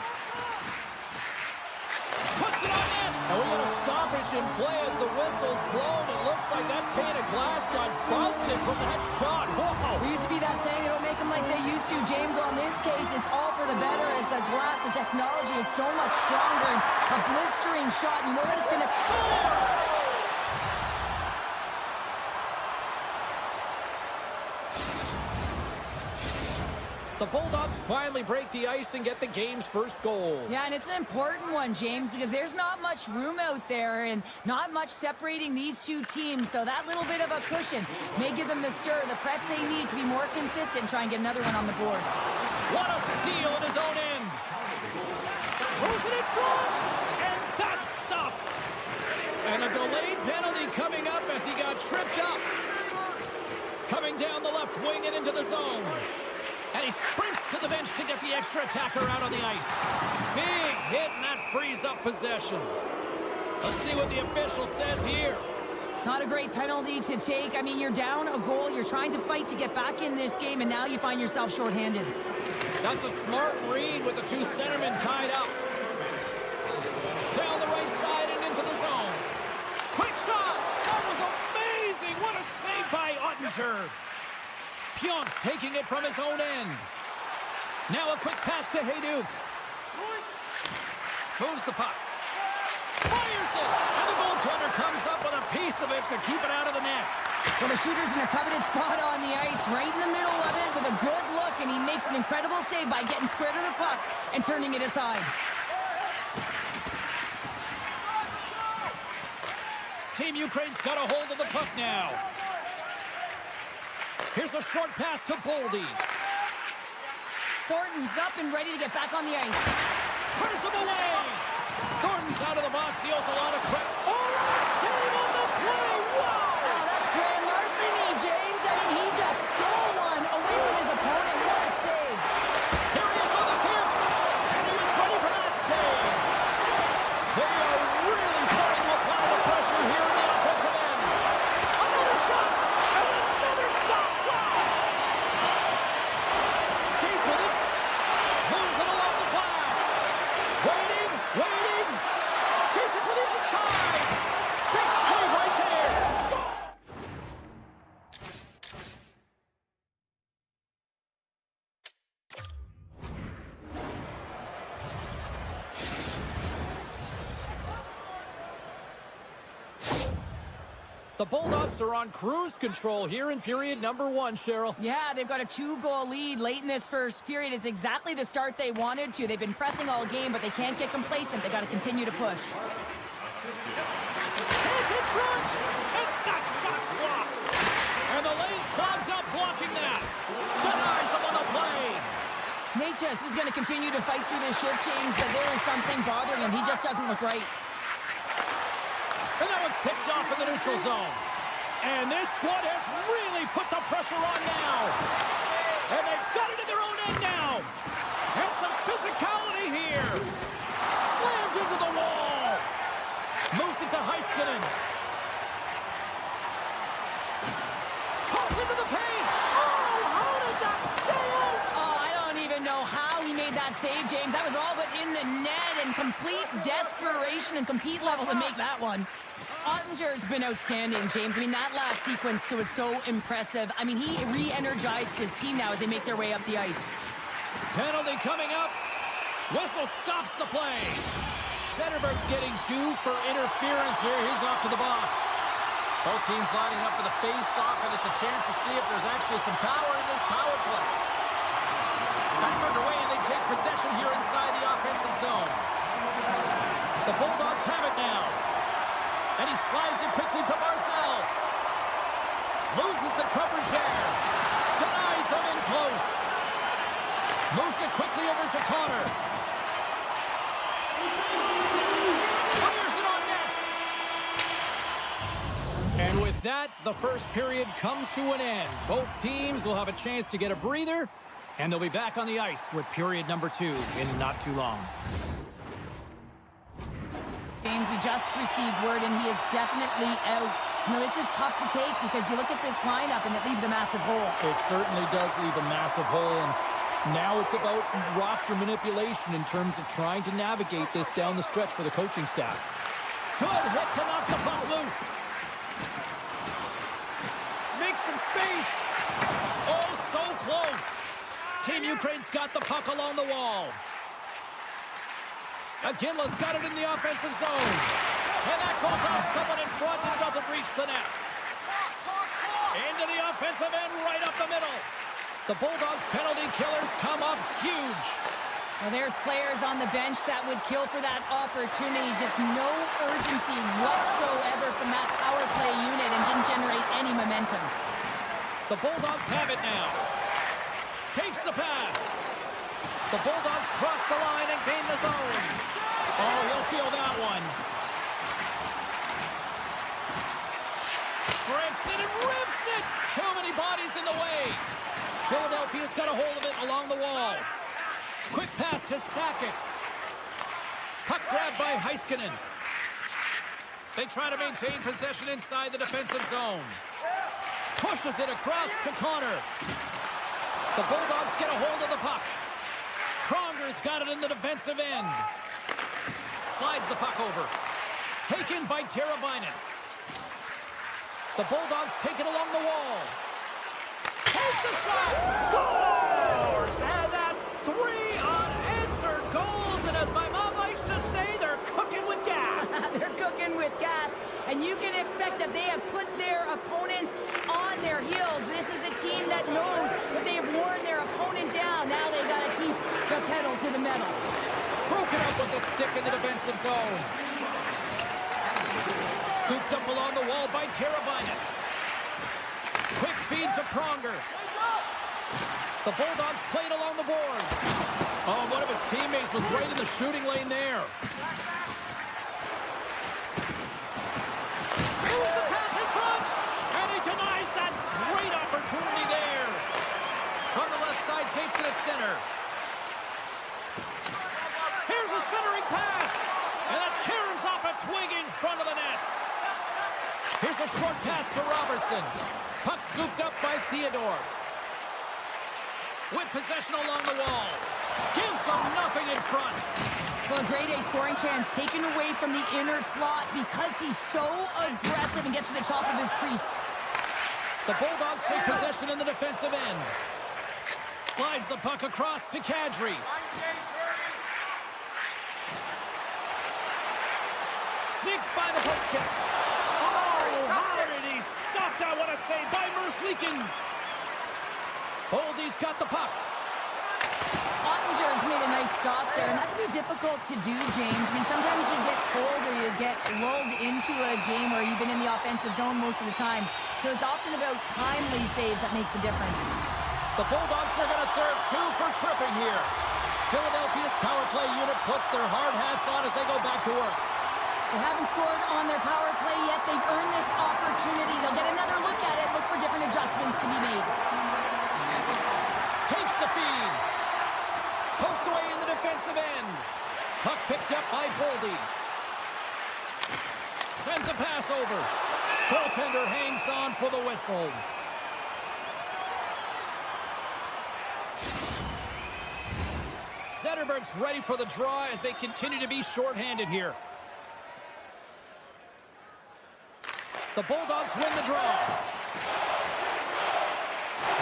Puts it on net. And we got a stoppage in play as the whistle's blown. It looks like that pane of glass got busted from that shot. Whoa. There used to be that saying, they don't make them like they used to. James, on this case, it's all for the better as the glass, the technology is so much stronger. And a blistering shot, you know that it's going to... The Bulldogs finally break the ice and get the game's first goal. Yeah, and it's an important one, James, because there's not much room out there and not much separating these two teams. So that little bit of a cushion may give them the stir, the press they need to be more consistent and try and get another one on the board. What a steal at his own end. Moves it in front, and that's stopped. And a delayed penalty coming up as he got tripped up. Coming down the left wing and into the zone. And he sprints to the bench to get the extra attacker out on the ice. Big hit, and that frees up possession. Let's see what the official says here. Not a great penalty to take. I mean, you're down a goal. You're trying to fight to get back in this game, and now you find yourself shorthanded. That's a smart read with the two centermen tied up. Down the right side and into the zone. Quick shot! That was amazing! What a save by Ottinger! Pionk's taking it from his own end. Now a quick pass to Hayduk. Moves the puck. Fires it! And the goaltender comes up with a piece of it to keep it out of the net. Well, the shooter's in a coveted spot on the ice, right in the middle of it with a good look, and he makes an incredible save by getting square to the puck and turning it aside. Team Ukraine's got a hold of the puck now. Here's a short pass to Boldy. Thornton's up and ready to get back on the ice. Turns him away. Thornton's out of the box. He owes a lot of credit. Oh, what a save on the play. Wow. Oh, that's grand larceny, James. I mean, he just stole one away from his opponent. What a save. Here he is on the tip. And he was ready for that save. They are really starting to apply the pressure here in the offensive end. Another shot. And another stop. Wow. Skates with it. Moves it along the glass. Waiting. Skates it to the inside. Big save right there. Score. The Bulldogs are on cruise control here in period number 1, Cheryl. Yeah, they've got a 2-goal lead late in this first period. It's exactly the start they wanted to. They've been pressing all game, but they can't get complacent. They've got to continue to push. Is in front, and that shot's blocked. And the lane's clogged up blocking that. Denies him on the play. Natchez is going to continue to fight through this shift, James, but there is something bothering him. He just doesn't look right. And that one's picked off in the neutral zone. And this squad has really put the pressure on now. And they've got it in their own end now. And some physicality here. Slammed into the wall. Moves it to Heiskanen. Cuts into the paint. Oh, how did that stay out? Oh, I don't even know how he made that save, James. That was all but in the net and complete desperation and compete level to make that one. Ottinger's been outstanding, James. I mean, that last sequence was so impressive. I mean, he re-energized his team now as they make their way up the ice. Penalty coming up. Whistle stops the play. Zetterberg's getting 2 for interference here. He's off to the box. Both teams lining up for the face-off, and it's a chance to see if there's actually some power in this power play. Back underway, and they take possession here inside the offensive zone. The Bulldogs have it now. And he slides it quickly to Barzal. Loses the coverage there. Denies him in close. Moves it quickly over to Connor. Fires it on net. And with that, the first period comes to an end. Both teams will have a chance to get a breather, and they'll be back on the ice with period number 2 in not too long. James, we just received word, and he is definitely out. You know, this is tough to take because you look at this lineup, and it leaves a massive hole. It certainly does leave a massive hole, and now it's about roster manipulation in terms of trying to navigate this down the stretch for the coaching staff. Good hit to knock the puck loose. Make some space. Oh, so close. Team Ukraine's got the puck along the wall. Aginla's got it in the offensive zone. And that goes off someone in front and doesn't reach the net. Into the offensive end, right up the middle. The Bulldogs' penalty killers come up huge. Well, there's players on the bench that would kill for that opportunity. Just no urgency whatsoever from that power play unit and didn't generate any momentum. The Bulldogs have it now. Takes the pass. The Bulldogs cross the line and gain the zone. Oh, he'll feel that one. Grabs it and rips it. Too many bodies in the way. Philadelphia's got a hold of it along the wall. Quick pass to Sakic. Puck grabbed by Heiskanen. They try to maintain possession inside the defensive zone. Pushes it across to Connor. The Bulldogs get a hold of the puck. Pronger's got it in the defensive end. Slides the puck over. Taken by Teravainen. The Bulldogs take it along the wall. Takes a shot. Scores! And that's 3 unanswered goals. And as my mom likes to say, they're cooking with gas. They're cooking with gas. And you can expect that they have put their opponents on their heels. This is a team that knows that they have worn their opponent down. Now they got to keep the pedal to the metal. Broken up with the stick in the defensive zone. Scooped up along the wall by Teravainen. Quick feed to Pronger. The Bulldogs played along the boards. Oh, one of his teammates was right in the shooting lane there. It was a pass in front, and he denies that great opportunity there. From the left side, takes it at center. Here's a centering pass, and that caroms off a twig in front of the net. Here's a short pass to Robertson. Puck scooped up by Theodore. With possession along the wall. Gives them nothing in front. Well, a grade A scoring chance taken away from the inner slot because he's so aggressive and gets to the top of his crease. The Bulldogs take possession in the defensive end. Slides the puck across to Kadri. Sneaks by the poke check. Oh, how did he stop that? What a save by Merzlikins. Boldy's got the puck. Ottinger's made a nice stop there, and that can be difficult to do, James. I mean, sometimes you get cold or you get lulled into a game where you've been in the offensive zone most of the time. So it's often about timely saves that makes the difference. The Bulldogs are going to serve two for tripping here. Philadelphia's power play unit puts their hard hats on as they go back to work. They haven't scored on their power play yet. They've earned this opportunity. They'll get another look at it, look for different adjustments to be made. Takes the feed. Poked away in the defensive end. Puck picked up by Boldy. Sends a pass over. Goaltender hangs on for the whistle. Zetterberg's ready for the draw as they continue to be shorthanded here. The Bulldogs win the draw.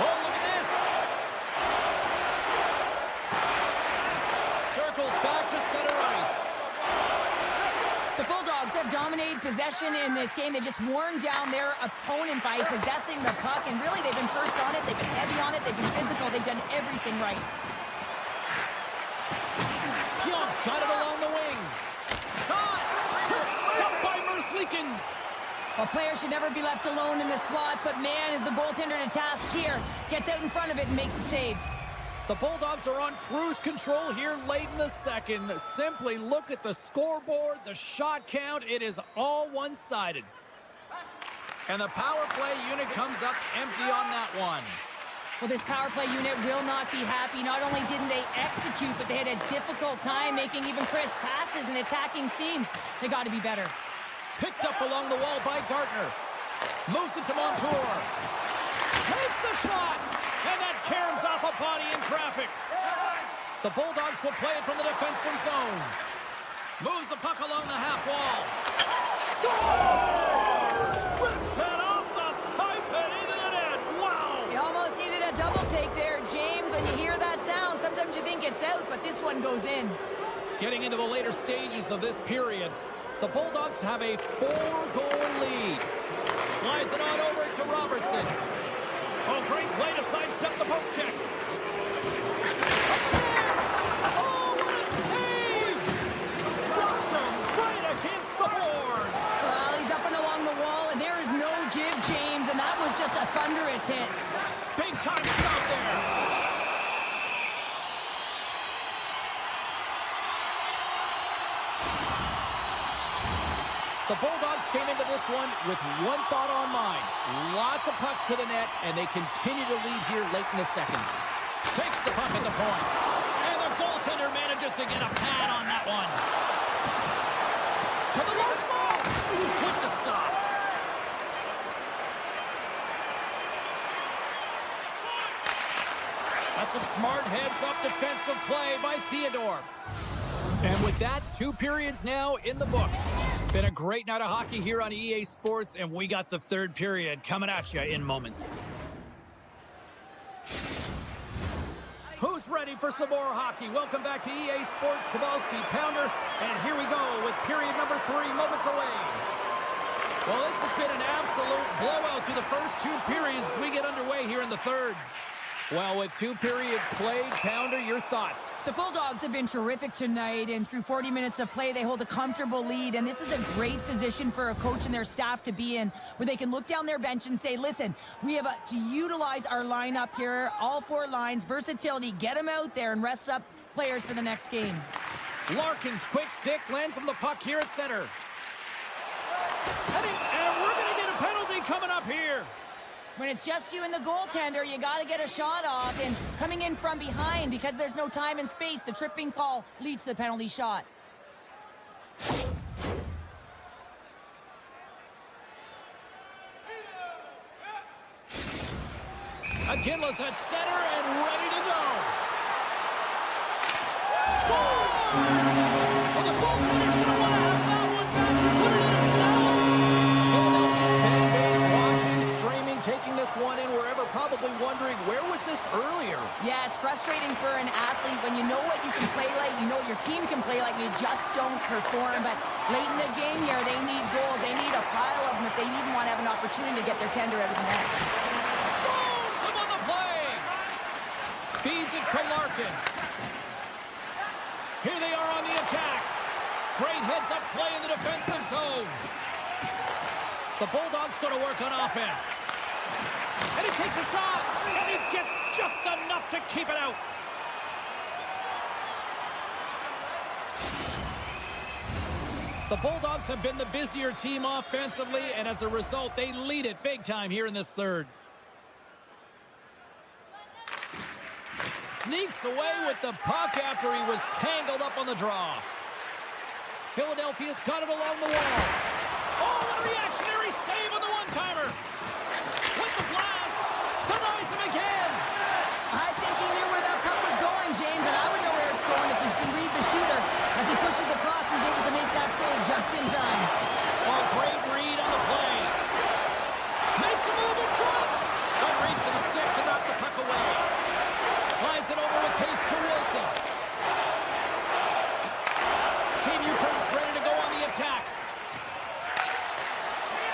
Oh, look at this. Circles back to center ice. The Bulldogs have dominated possession in this game. They've just worn down their opponent by possessing the puck, and really they've been first on it, they've been heavy on it, they've been physical, they've done everything right. Pionk's got it along the wing. Caught! Stopped by Merzlikins. Well, players should never be left alone in the slot, but man, is the goaltender to task here. Gets out in front of it and makes the save. The Bulldogs are on cruise control here late in the second. Simply look at the scoreboard, the shot count. It is all one-sided. And the power play unit comes up empty on that one. Well, this power play unit will not be happy. Not only didn't they execute, but they had a difficult time making even crisp passes and attacking seams. They got to be better. Picked up along the wall by Gartner. Moves it to Montour. Takes the shot. And that caroms off a body in traffic. The Bulldogs will play it from the defensive zone. Moves the puck along the half wall. Scores! Rips it off the pipe and into the net. Wow! You almost needed a double take there, James. When you hear that sound, sometimes you think it's out, but this one goes in. Getting into the later stages of this period, the Bulldogs have a 4-goal lead. Slides it on over to Robertson. Oh, great play to sidestep the poke check. A chance! Oh, what a save! Rocked him right against the boards. Well, he's up and along the wall, and there is no give, James, and that was just a thunderous hit. Big time stop there. The Bulldogs came into this one with one thought on mind. Lots of pucks to the net, and they continue to lead here late in the second. Takes the puck at the point. And the goaltender manages to get a pad on that one. To the low slot. With the stop. That's some smart heads-up defensive play by Theodore. And with that, 2 periods now in the books. Been a great night of hockey here on EA Sports, and we got the third period coming at you in moments. Who's ready for some more hockey? Welcome back to EA Sports, Sabalski, Pounder, and here we go with period number 3, moments away. Well, this has been an absolute blowout through the first 2 periods as we get underway here in the third. Well, with 2 periods played, Pounder, your thoughts? The Bulldogs have been terrific tonight, and through 40 minutes of play, they hold a comfortable lead, and this is a great position for a coach and their staff to be in, where they can look down their bench and say, listen, we have to utilize our lineup here, all 4 lines, versatility, get them out there and rest up players for the next game. Larkin's quick stick lands him the puck here at center. And we're going to get a penalty coming up here. When it's just you and the goaltender, you got to get a shot off, and coming in from behind, because there's no time and space, the tripping call leads to the penalty shot. Aginla's at center and ready to go. Scores! Well, the goaltender's going to want to have that one back and put it in himself. Philadelphia's fan base watching, streaming, taking this one in wherever, probably wondering, where was this earlier? Yeah, it's frustrating for an athlete when you know what you can play like, you know what your team can play like, and you just don't perform. But late in the game here, they need goals. They need a pile of them if they even want to have an opportunity to get their tender out of the net. Stones him on the play. Feeds it to Larkin. Here they are on the attack. Great heads-up play in the defensive zone. The Bulldogs going to work on offense. And he takes a shot, and he gets just enough to keep it out. The Bulldogs have been the busier team offensively, and as a result, they lead it big time here in this third. Sneaks away with the puck after he was tangled up on the draw. Philadelphia's got it along the wall. Oh, what a reactionary save on the one-timer. With the blast, denies him again. I think he knew where that puck was going, James, and I would know where it's going if he can read the shooter. As he pushes across, he's able to make that save just in time. Oh, great read on the play. Makes a move in front. Good reach to the stick to knock the puck away. Slides it over with pace to Wilson. Team Ukraine's ready to go on the attack.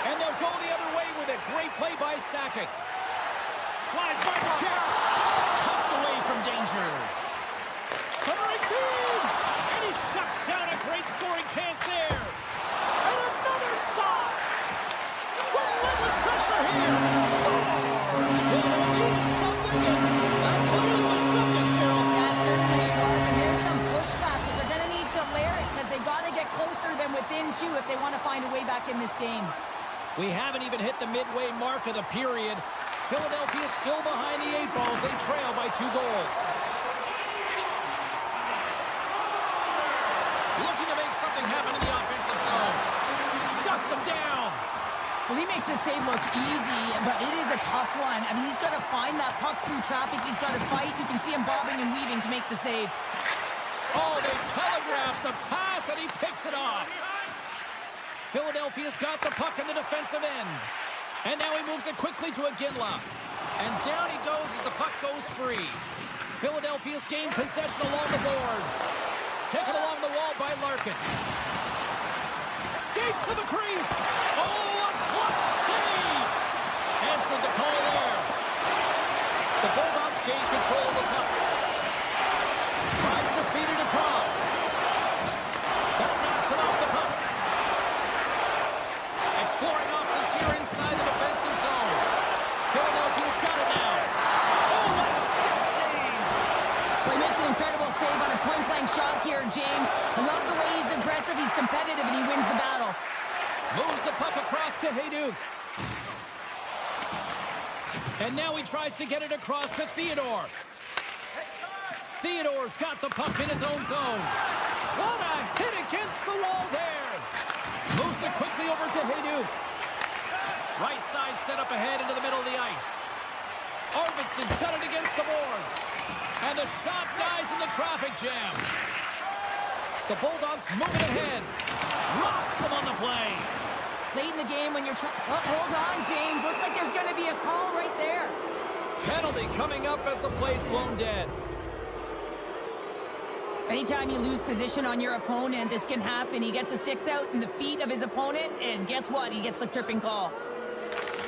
And they'll go the other way with it. Great play by Sakic. Slides by the chair. Tucked away from danger. Centering feed. And he shuts down a great scoring chance there. And another stop. Relentless pressure here. Scores. Well, you something. That clearly was something, Cheryl. That certainly was, and there's some pushback, but they're going to need to layer it because they've got to get closer than within 2 if they want to find a way back in this game. We haven't even hit the midway mark of the period. Philadelphia still behind the 8 balls. They trail by 2 goals. Looking to make something happen in the offensive zone. Shuts him down. Well, he makes the save look easy, but it is a tough one. I mean, he's got to find that puck through traffic. He's got to fight. You can see him bobbing and weaving to make the save. Oh, they telegraphed the pass, and he picks it off. Philadelphia's got the puck in the defensive end. And now he moves it quickly to Iginla. And down he goes as the puck goes free. Philadelphia's gained possession along the boards. Taken along the wall by Larkin. Skates to the crease. Oh, a clutch save. Answered the call there. The Bulldogs gain control of the puck. Tries to feed it across. That knocks it off the puck. Exploring options here inside the defensive zone. Philadelphia's got it now. Oh, what a stick save. Well, he makes an incredible save on a point-blank shot here, James. I love the way he's aggressive, he's competitive, and he wins the battle. Moves the puck across to Hayduk. And now he tries to get it across to Theodore. Theodore's got the puck in his own zone. What a hit against the wall there. Moves it quickly over to Hayduk. Right side set up ahead into the middle of the ice. Arvidsson's got it against the boards. And the shot dies in the traffic jam. The Bulldogs moving ahead. Rocks him on the play. Late in the game when you're trying... Oh, hold on, James. Looks like there's going to be a call right there. Penalty coming up as the play's blown dead. Anytime you lose position on your opponent, this can happen. He gets the sticks out in the feet of his opponent, and guess what? He gets the tripping call.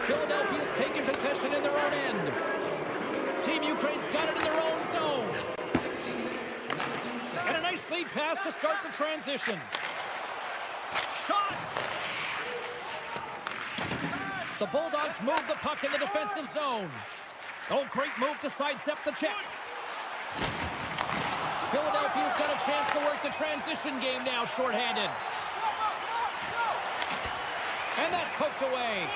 Philadelphia's taking possession in their own end. Team Ukraine's got it in their own zone. And a nice lead pass to start the transition. Shot! The Bulldogs move the puck in the defensive zone. Oh, great move to sidestep the check. Philadelphia's got a chance to work the transition game now, shorthanded. And that's poked away.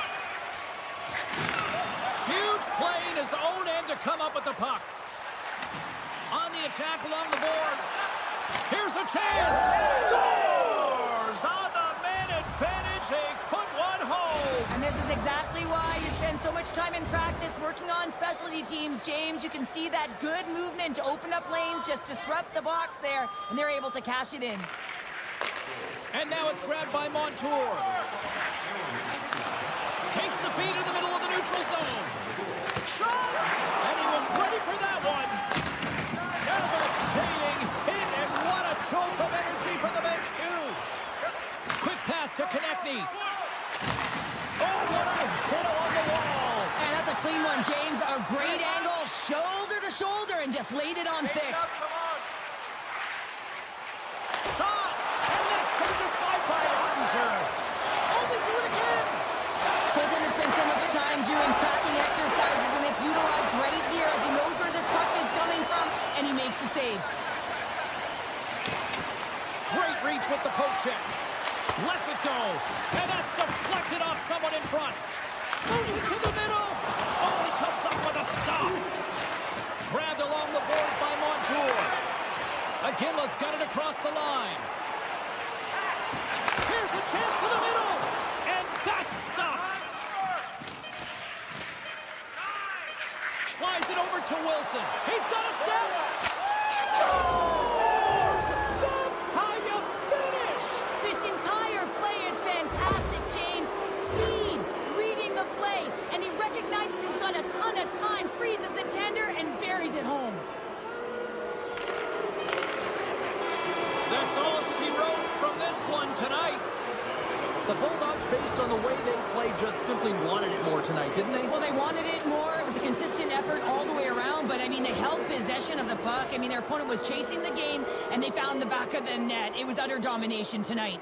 Huge play in his own end to come up with the puck. On the attack along the boards. Here's a chance. Scores on the man advantage. They put one home. And this is exactly why you spend so much time in practice working on specialty teams, James. You can see that good movement to open up lanes, just disrupt the box there, and they're able to cash it in. And now it's grabbed by Montour. Takes the feed in the middle of the neutral zone. Shot! And he was ready for that one. Devastating hit, and what a jolt of energy from the bench, too. Quick pass to Konechny. Oh, what a hit along the wall. And that's a clean one, James. A great angle, shoulder to shoulder, and just laid it on thick. Shot! And that's turned aside by Ottinger. Oh, they do it again. Colton has spent so much time doing tracking exercises, and it's utilized right here as he knows where this puck is coming from, and he makes the save. Great reach with the poke check. Lets it go. And that's deflected off someone in front. Moves it to the middle. Oh, he comes up with a stop. Grabbed along the boards by Montour. Aginla's got it across the line. Here's the chance to the middle. And that's stopped. Slides it over to Wilson. He's got a step. Scores! That's how you finish. This entire play is fantastic, James. Speed, reading the play, and he recognizes he's got a ton of time, freezes the tender, and buries it home. That's all she wrote from this one tonight. The Bulldogs, based on the way they played, just simply wanted it more tonight, didn't they? Well, they wanted it more. It was a consistent effort all the way around, but, I mean, they held possession of the puck. I mean, their opponent was chasing the game, and they found the back of the net. It was utter domination tonight.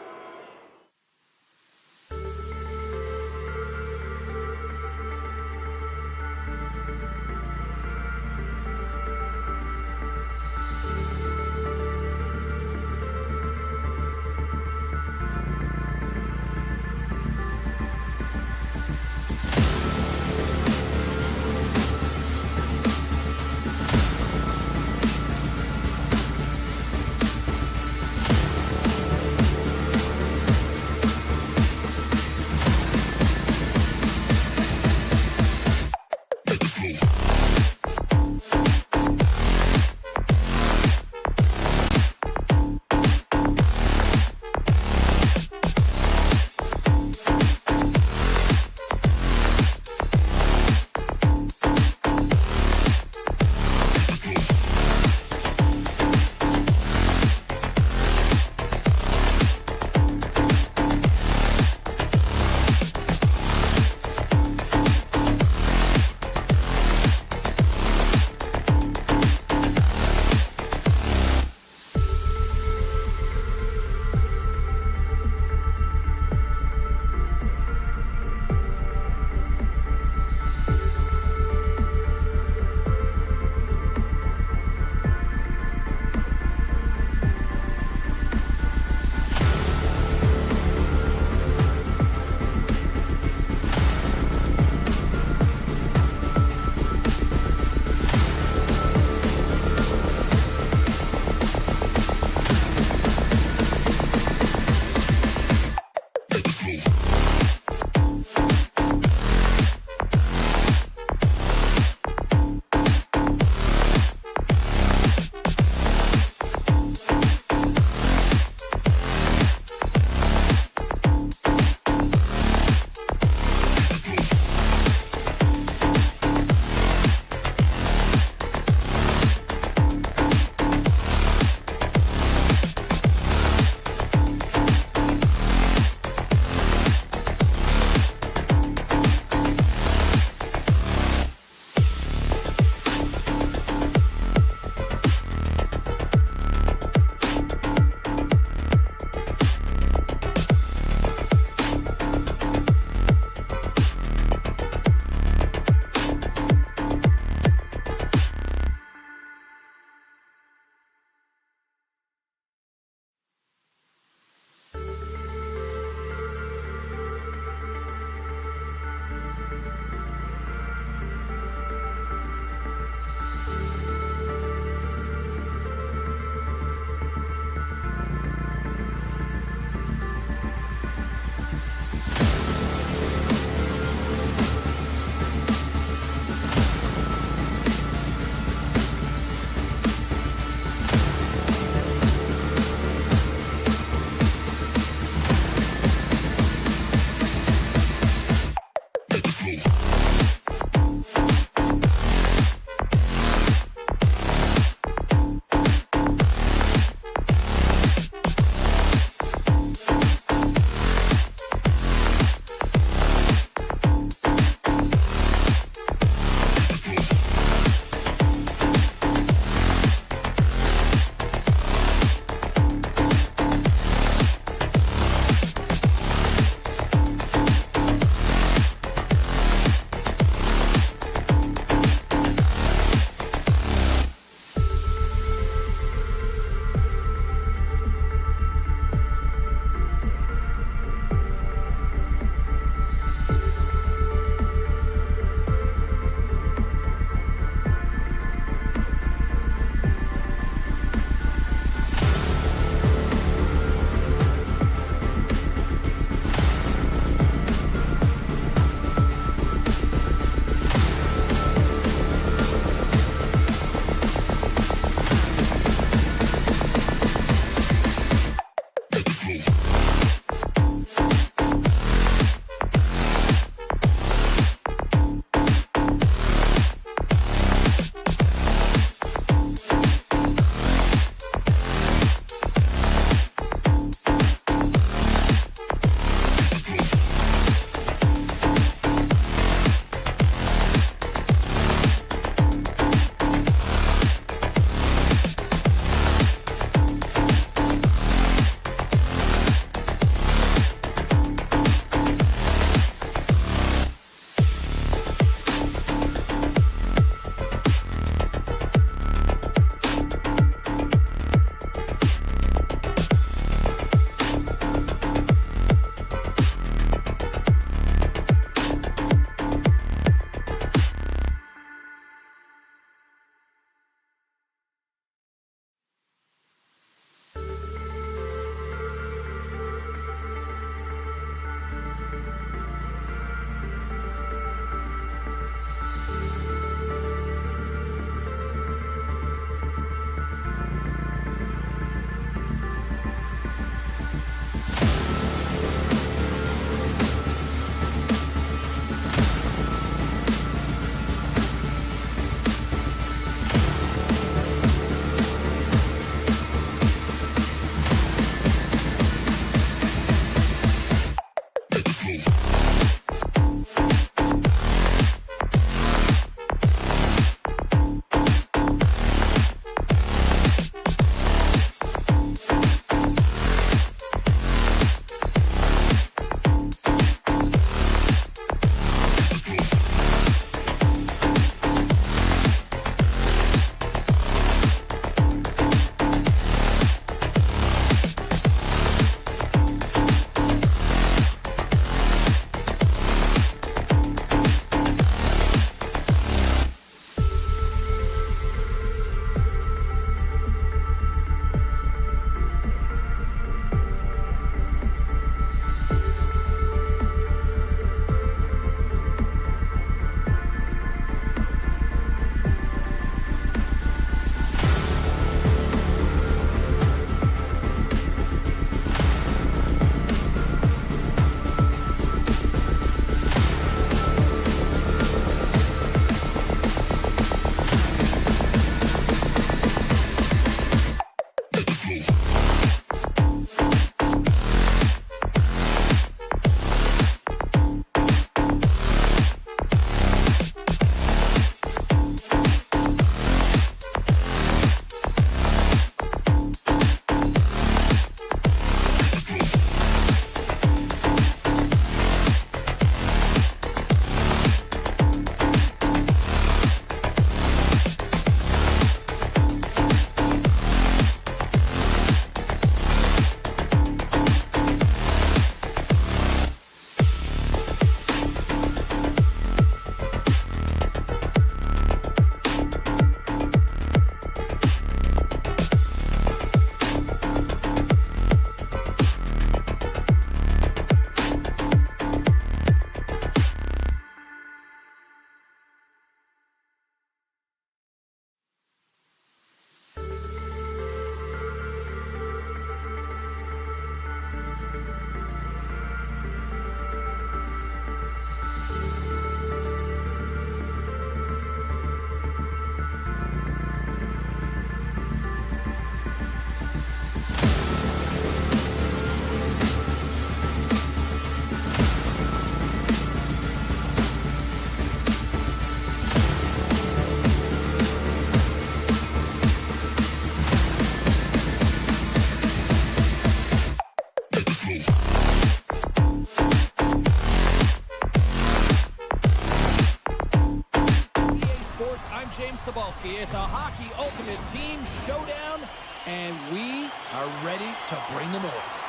Cebulski. It's a hockey ultimate team showdown, and we are ready to bring the noise.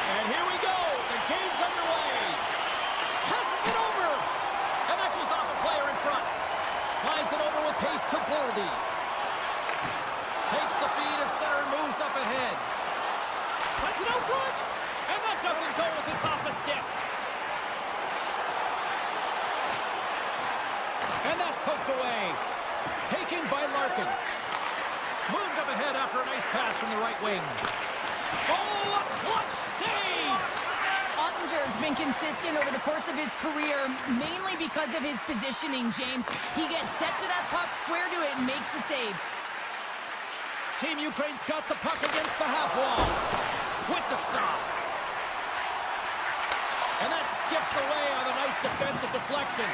And here we go. The game's underway. Passes it over. And that goes off a player in front. Slides it over with pace to Boldy. Takes the feed at center and moves up ahead. Sets it out front. And that doesn't go as it's off the stick. And that's poked away. Taken by Larkin. Moved up ahead after a nice pass from the right wing. Oh, a clutch save! Ottinger's been consistent over the course of his career, mainly because of his positioning, James. He gets set to that puck, square to it, and makes the save. Team Ukraine's got the puck against the half wall. With the stop. And that skips away on a nice defensive deflection.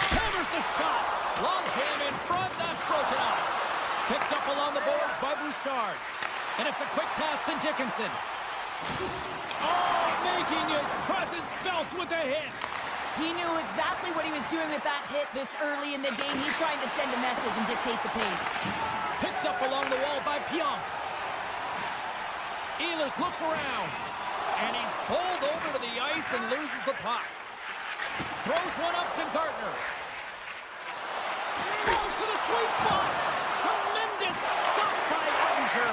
Hammers the shot. Long jam in front. That's broken up. Picked up along the boards by Bouchard. And it's a quick pass to Dickinson. Oh, making his presence felt with a hit. He knew exactly what he was doing with that hit this early in the game. He's trying to send a message and dictate the pace. Picked up along the wall by Pionk. Ehlers looks around. And he's pulled over to the ice and loses the puck. Throws one up to Gardner. Goes to the sweet spot. Tremendous stop by Ottinger.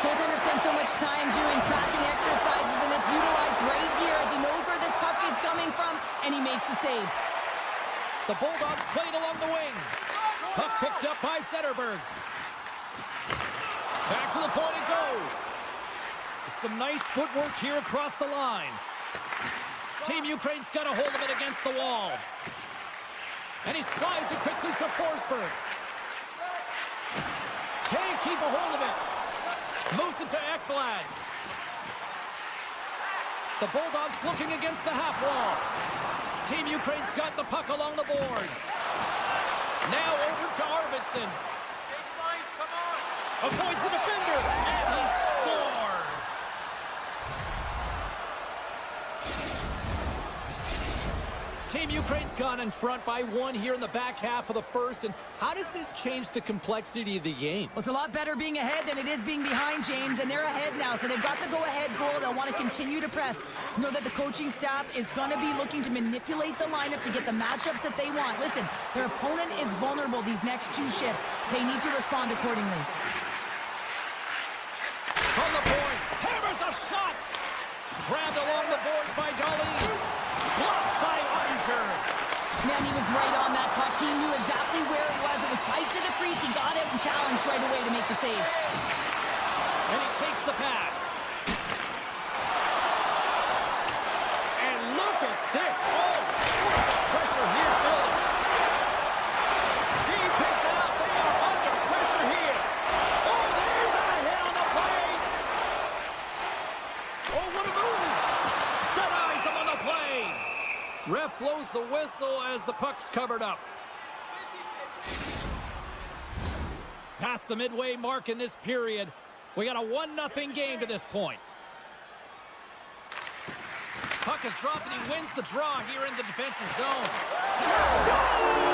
Goaltender spends so much time doing tracking exercises, and it's utilized right here as he knows where this puck is coming from, and he makes the save. The Bulldogs played along the wing. Puck picked up by Zetterberg. Back to the point it goes. Some nice footwork here across the line. Team Ukraine's got a hold of it against the wall. And he slides it quickly to Forsberg. Can't keep a hold of it. Moves it to Ekblad. The Bulldogs looking against the half wall. Team Ukraine's got the puck along the boards. Now over to Arvidsson. Takes lines, come on! Avoids the defender, and he scores! Team Ukraine's gone in front by one here in the back half of the first, and how does this change the complexity of the game? Well, it's a lot better being ahead than it is being behind, James, and they're ahead now, so they've got the go-ahead goal. They'll want to continue to press. Know that the coaching staff is going to be looking to manipulate the lineup to get the matchups that they want. Listen, their opponent is vulnerable these next two shifts. They need to respond accordingly. From the point, hammers a shot! Grabbed along the boards by Dahlin. Blocked by Ottinger. Man, he was right on that puck. He knew exactly where it was. It was tight to the crease. He got it and challenged right away to make the save. And he takes the pass. And look at this. All sorts of pressure here building. D picks it up. They are under pressure here. Oh, there's a hit on the play. Oh, what a move. Denies him on the play. Ref blows the whistle as the puck's covered up. Past the midway mark in this period. We got a 1-0 game to this point. Puck is dropped and he wins the draw here in the defensive zone. Scores!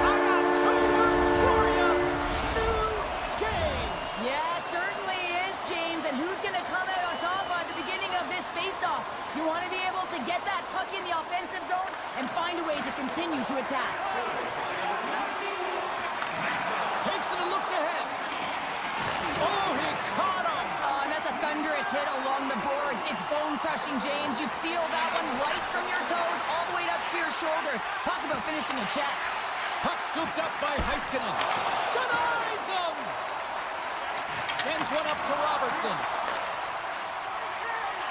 I got 2 words for you. New game. Yeah, it certainly is, James. And who's going to come out on top by the beginning of this faceoff? You want to be able to get that puck in the offensive zone and find a way to continue to attack. Takes it and looks ahead. Oh, he caught him. Oh, and that's a thunderous hit along the boards. It's bone-crushing, James. You feel that one right from your toes all the way up to your shoulders. Talk about finishing a check. Puck scooped up by Heiskanen. Denies him. Sends one up to Robertson.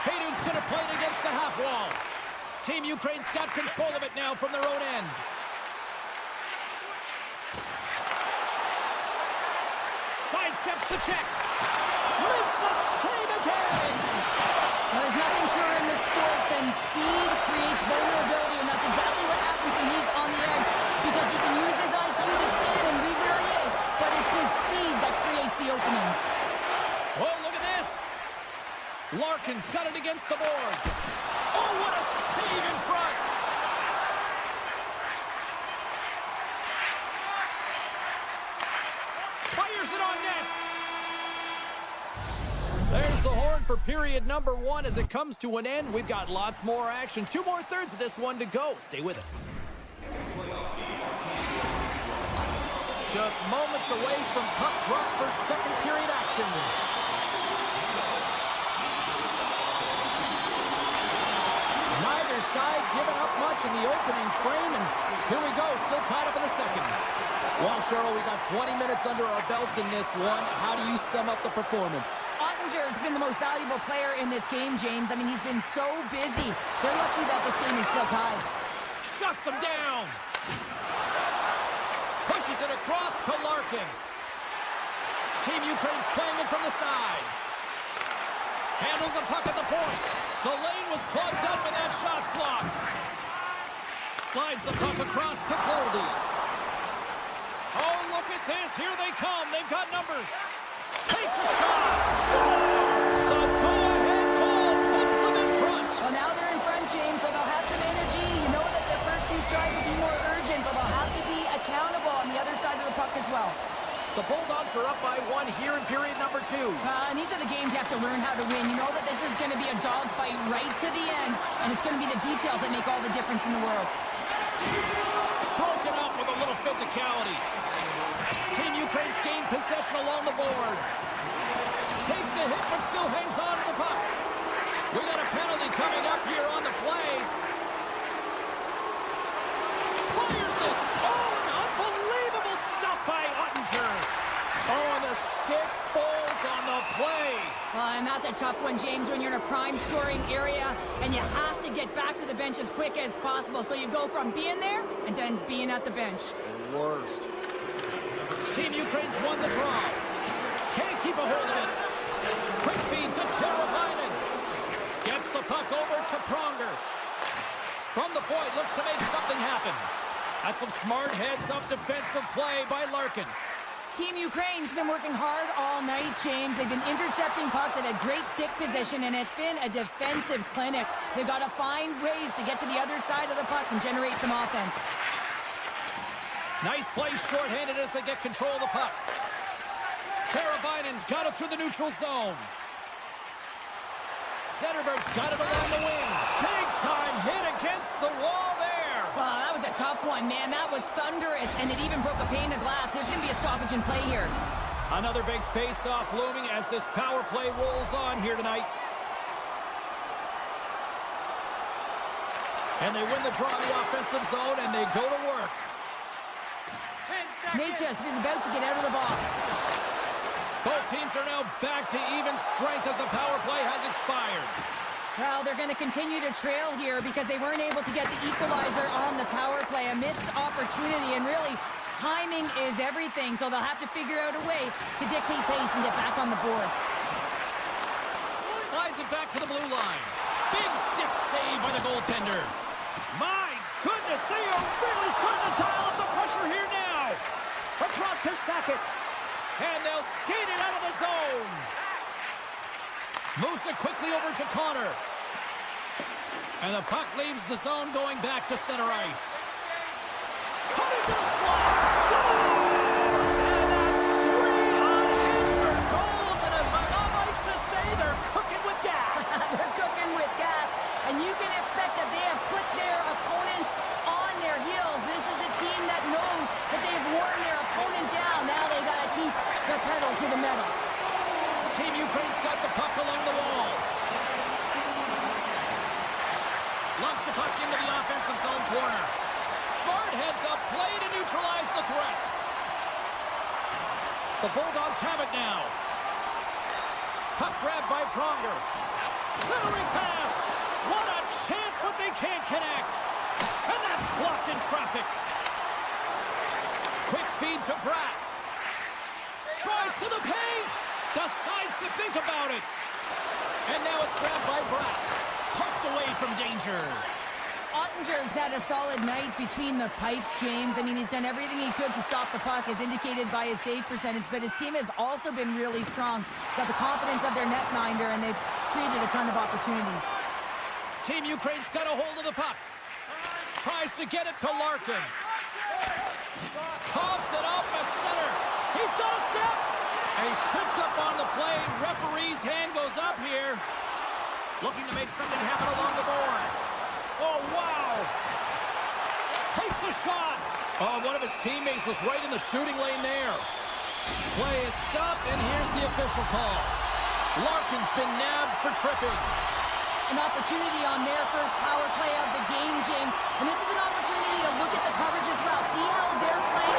Hayden's going to play it against the half wall. Team Ukraine's got control of it now from their own end. Sidesteps the check. Makes the save again. Well, there's nothing truer in this sport than speed creates vulnerability, and that's exactly what happens when he's on the ice, because he can use his IQ to scan and read where he is, but it's his speed that creates the openings. Oh, look at this. Larkin's got it against the boards. Oh, what a save in front. 1 for period number 1 as it comes to an end. We've got lots more action. 2 more thirds of this one to go. Stay with us. Just moments away from puck drop for second period action. Neither side giving up much in the opening frame, and here we go, still tied up in the second. Well, Cheryl, we got 20 minutes under our belts in this one. How do you sum up the performance? Ottinger's been the most valuable player in this game, James. I mean, he's been so busy. They're lucky that this game is still tied. Shuts him down. Pushes it across to Larkin. Team Ukraine's playing it from the side. Handles the puck at the point. The lane was plugged up and that shot's blocked. Slides the puck across to Goldie. Oh, look at this. Here they come. They've got numbers. Takes a shot. Scores! The go-ahead goal puts them in front. Well, now they're in front, James, so they'll have some energy. You know that their first few strides will be more urgent, but they'll have to be accountable on the other side of the puck as well. The Bulldogs are up by 1 here in period number 2. And these are the games you have to learn how to win. You know that this is going to be a dogfight right to the end, and it's going to be the details that make all the difference in the world. Broken up with a little physicality. Team Ukraine's gained possession along the boards. Takes a hit, but still hangs on to the puck. We got a penalty coming up here on the play. Fires it. Oh, an unbelievable stop by Ottinger. Oh, and the stick falls on the play. And that's a tough one, James, when you're in a prime scoring area and you have to get back to the bench as quick as possible. So you go from being there and then being at the bench. Worst. Team Ukraine's won the draw. Can't keep a hold of it. Quick feed to Teravainen. Gets the puck over to Pronger. From the point, looks to make something happen. That's some smart heads-up defensive play by Larkin. Team Ukraine's been working hard all night, James. They've been intercepting pucks. They've had great stick position, and it's been a defensive clinic. They've got to find ways to get to the other side of the puck and generate some offense. Nice play shorthanded as they get control of the puck. Teravainen's got it through the neutral zone. Zetterberg's got it along the wing. Big time hit against the wall there. That was a tough one, man. That was thunderous, and it even broke a pane of glass. There's going to be a stoppage in play here. Another big face-off looming as this power play rolls on here tonight. And they win the draw in the offensive zone, and they go to work. Natchez is about to get out of the box. Both teams are now back to even strength as the power play has expired. Well, they're going to continue to trail here because they weren't able to get the equalizer on the power play. A missed opportunity, and really, timing is everything, so they'll have to figure out a way to dictate pace and get back on the board. Slides it back to the blue line. Big stick save by the goaltender. My goodness, they are really starting to dial up the pressure here now. Across to Sakic. And they'll skate it out of the zone. Moves it quickly over to Connor. And the puck leaves the zone going back to center ice. Cutting to the slot. Scores! And that's 3 unanswered goals. And as my mom likes to say, they're cooking with gas. They're cooking with gas. And you can expect that they have put their opponents on their heels. This is a team that knows that they've worn their opponent down. Now they got to keep the pedal to the metal. Team Ukraine's got the puck along the wall. Lumps the puck into the offensive zone corner. Smart heads up play to neutralize the threat. The Bulldogs have it now. Puck grabbed by Pronger. Centering pass. What a chance, but they can't connect. And that's blocked in traffic. Quick feed to Bratt. Tries to the paint. Decides to think about it. And now it's grabbed by Bratt. Poked away from danger. Ottinger's had a solid night between the pipes, James. I mean, he's done everything he could to stop the puck, as indicated by his save percentage, but his team has also been really strong. Got the confidence of their netminder, and they've created a ton of opportunities. Team Ukraine's got a hold of the puck. Tries to get it to Larkin. Coughs it up at center. He's got a step. And he's tripped up on the play. Referee's hand goes up here. Looking to make something happen along the boards. Oh, wow. Takes a shot. Oh, one of his teammates was right in the shooting lane there. Play is stopped, and here's the official call. Larkin's been nabbed for tripping. An opportunity on their first power play of the game, James. And this is an opportunity to look at the coverage as well. See how they're playing.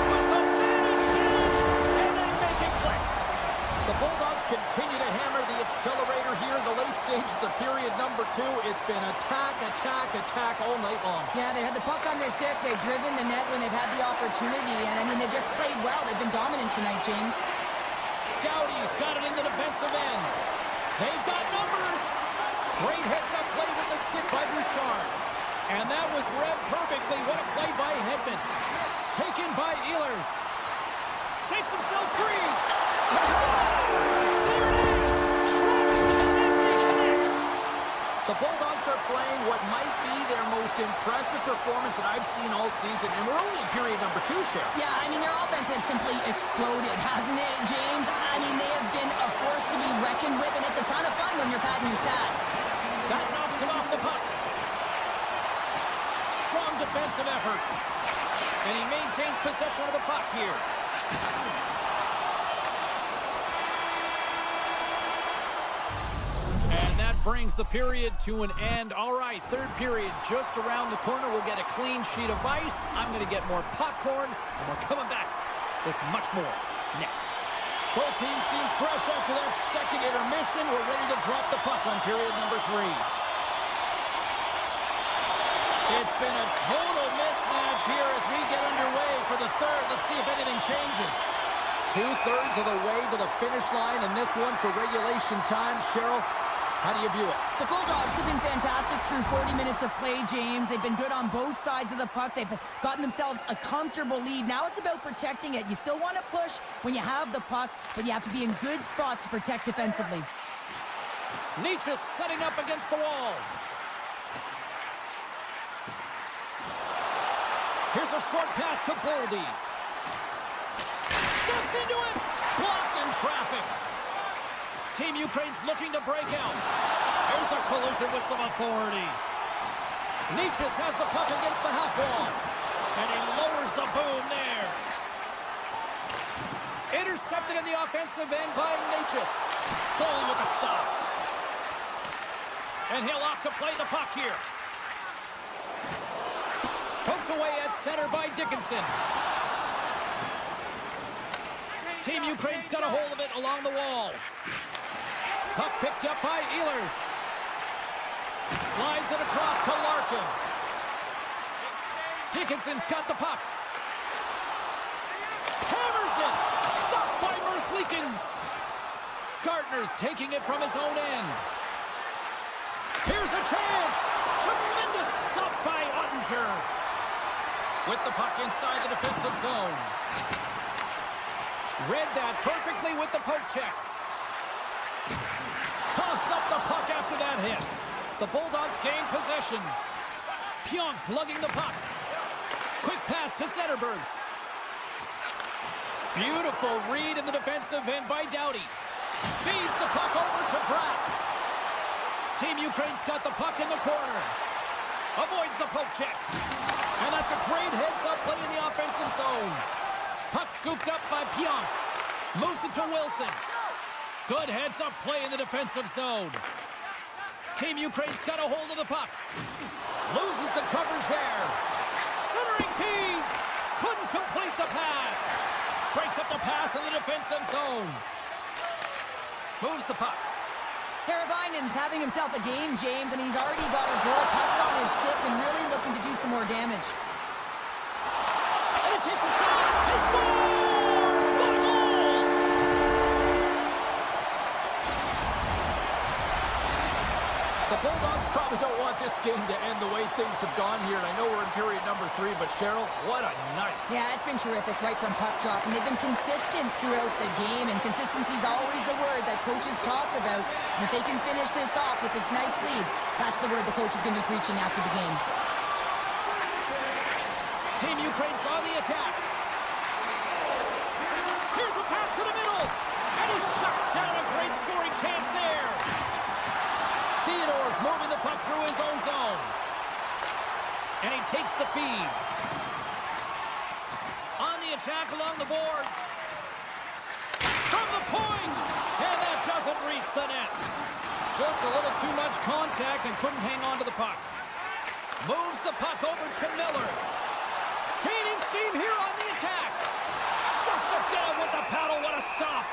With the man advantage, and they make it click. The Bulldogs continue to hammer the accelerator here in the late stages of period number 2. It's been attack, attack, attack all night long. Yeah, they had the puck on their stick. They've driven the net when they've had the opportunity. And, I mean, they just played well. They've been dominant tonight, James. Doughty's got it in the defensive end. They've got numbers. Great heads-up play with the stick by Bouchard. And that was read perfectly. What a play by Hedman. Taken by Ehlers. Shakes himself free. There it is. Travis Konecny connects. The Bulldogs are playing what might be their most impressive performance that I've seen all season. And we're only in period number 2, Sheriff. Yeah, I mean, their offense has simply exploded, hasn't it, James? I mean, they have been a force to be reckoned with, and it's a ton of fun when you're padding your stats. That knocks him off the puck. Strong defensive effort. And he maintains possession of the puck here. And that brings the period to an end. All right, third period just around the corner. We'll get a clean sheet of ice. I'm going to get more popcorn, and we're coming back with much more next. Both teams seem fresh after that second intermission. We're ready to drop the puck on period number 3. It's been a total mismatch here as we get underway for the third. Let's see if anything changes. 2/3 of the way to the finish line, and this one for regulation time. Cheryl, how do you view it? The Bulldogs have been fantastic through 40 minutes of play, James. They've been good on both sides of the puck. They've gotten themselves a comfortable lead. Now it's about protecting it. You still want to push when you have the puck, but you have to be in good spots to protect defensively. Nietzsche setting up against the wall. Here's a short pass to Boldy. Steps into it. Blocked in traffic. Team Ukraine's looking to break out. There's a collision with some authority. Nietzsche has the puck against the half wall. And he lowers the boom there. Intercepted in the offensive end by Nietzsche. Goalie with a stop. And he'll opt to play the puck here. Poked away at center by Dickinson. Team Ukraine's got a hold of it along the wall. Puck picked up by Ehlers. Slides it across to Larkin. Dickinson's got the puck. Hammers it. Stopped by Merzlikins. Gardner's taking it from his own end. Here's a chance. Tremendous stop by Ottinger. With the puck inside the defensive zone. Read that perfectly with the poke check. Coughs up the puck after that hit. The Bulldogs gain possession. Pionk's lugging the puck. Quick pass to Zetterberg. Beautiful read in the defensive end by Doughty. Feeds the puck over to Pratt. Team Ukraine's got the puck in the corner. Avoids the poke check. And that's a great heads-up play in the offensive zone. Puck scooped up by Pionk. Moves it to Wilson. Good heads-up play in the defensive zone. Team Ukraine's got a hold of the puck. Loses the coverage there. Centering feed. Couldn't complete the pass. Breaks up the pass in the defensive zone. Moves the puck. Teravainen's having himself a game, James, and he's already got a goal. Puck's on his stick and really looking to do some more damage. And he takes a shot. He scores! What a goal! The Bulldogs probably don't want this game to end the way things have gone here. And I know we're in period number 3, but Cheryl, what a night. Yeah, it's been terrific right from puck drop, and they've been consistent throughout the game, and consistency's always the word that coaches talk about. And if they can finish this off with this nice lead, that's the word the coach is going to be preaching after the game. Team Ukraine's on the attack. Here's a pass to the middle. And he shuts down a great scoring chance there. Theodore's moving the puck through his own zone. And he takes the feed. On the attack along the boards. From the point. And that doesn't reach the net. Just a little too much contact and couldn't hang on to the puck. Moves the puck over to Miller. Gaining steam here on the attack. Shuts it down with the paddle. What a stop.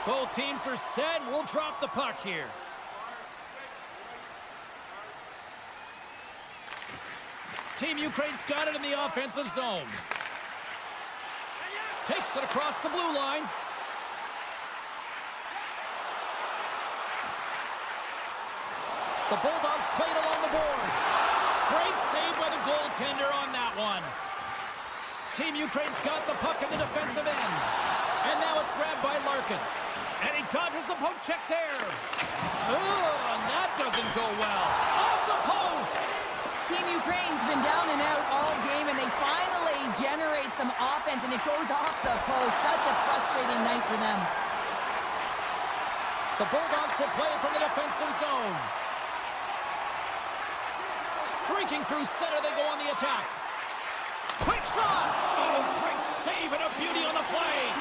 Both teams are set. We'll drop the puck here. Team Ukraine's got it in the offensive zone. Takes it across the blue line. The Bulldogs played along the boards. Great save by the goaltender on that one. Team Ukraine's got the puck in the defensive end. And now it's grabbed by Larkin. And he dodges the poke check there. Oh, and that doesn't go well. Off the post. Team Ukraine's been down and out all game, and they finally generate some offense, and it goes off the post. Such a frustrating night for them. The Bulldogs will play from the defensive zone. Streaking through center, they go on the attack. Quick shot! Oh, great save and a beauty on the play.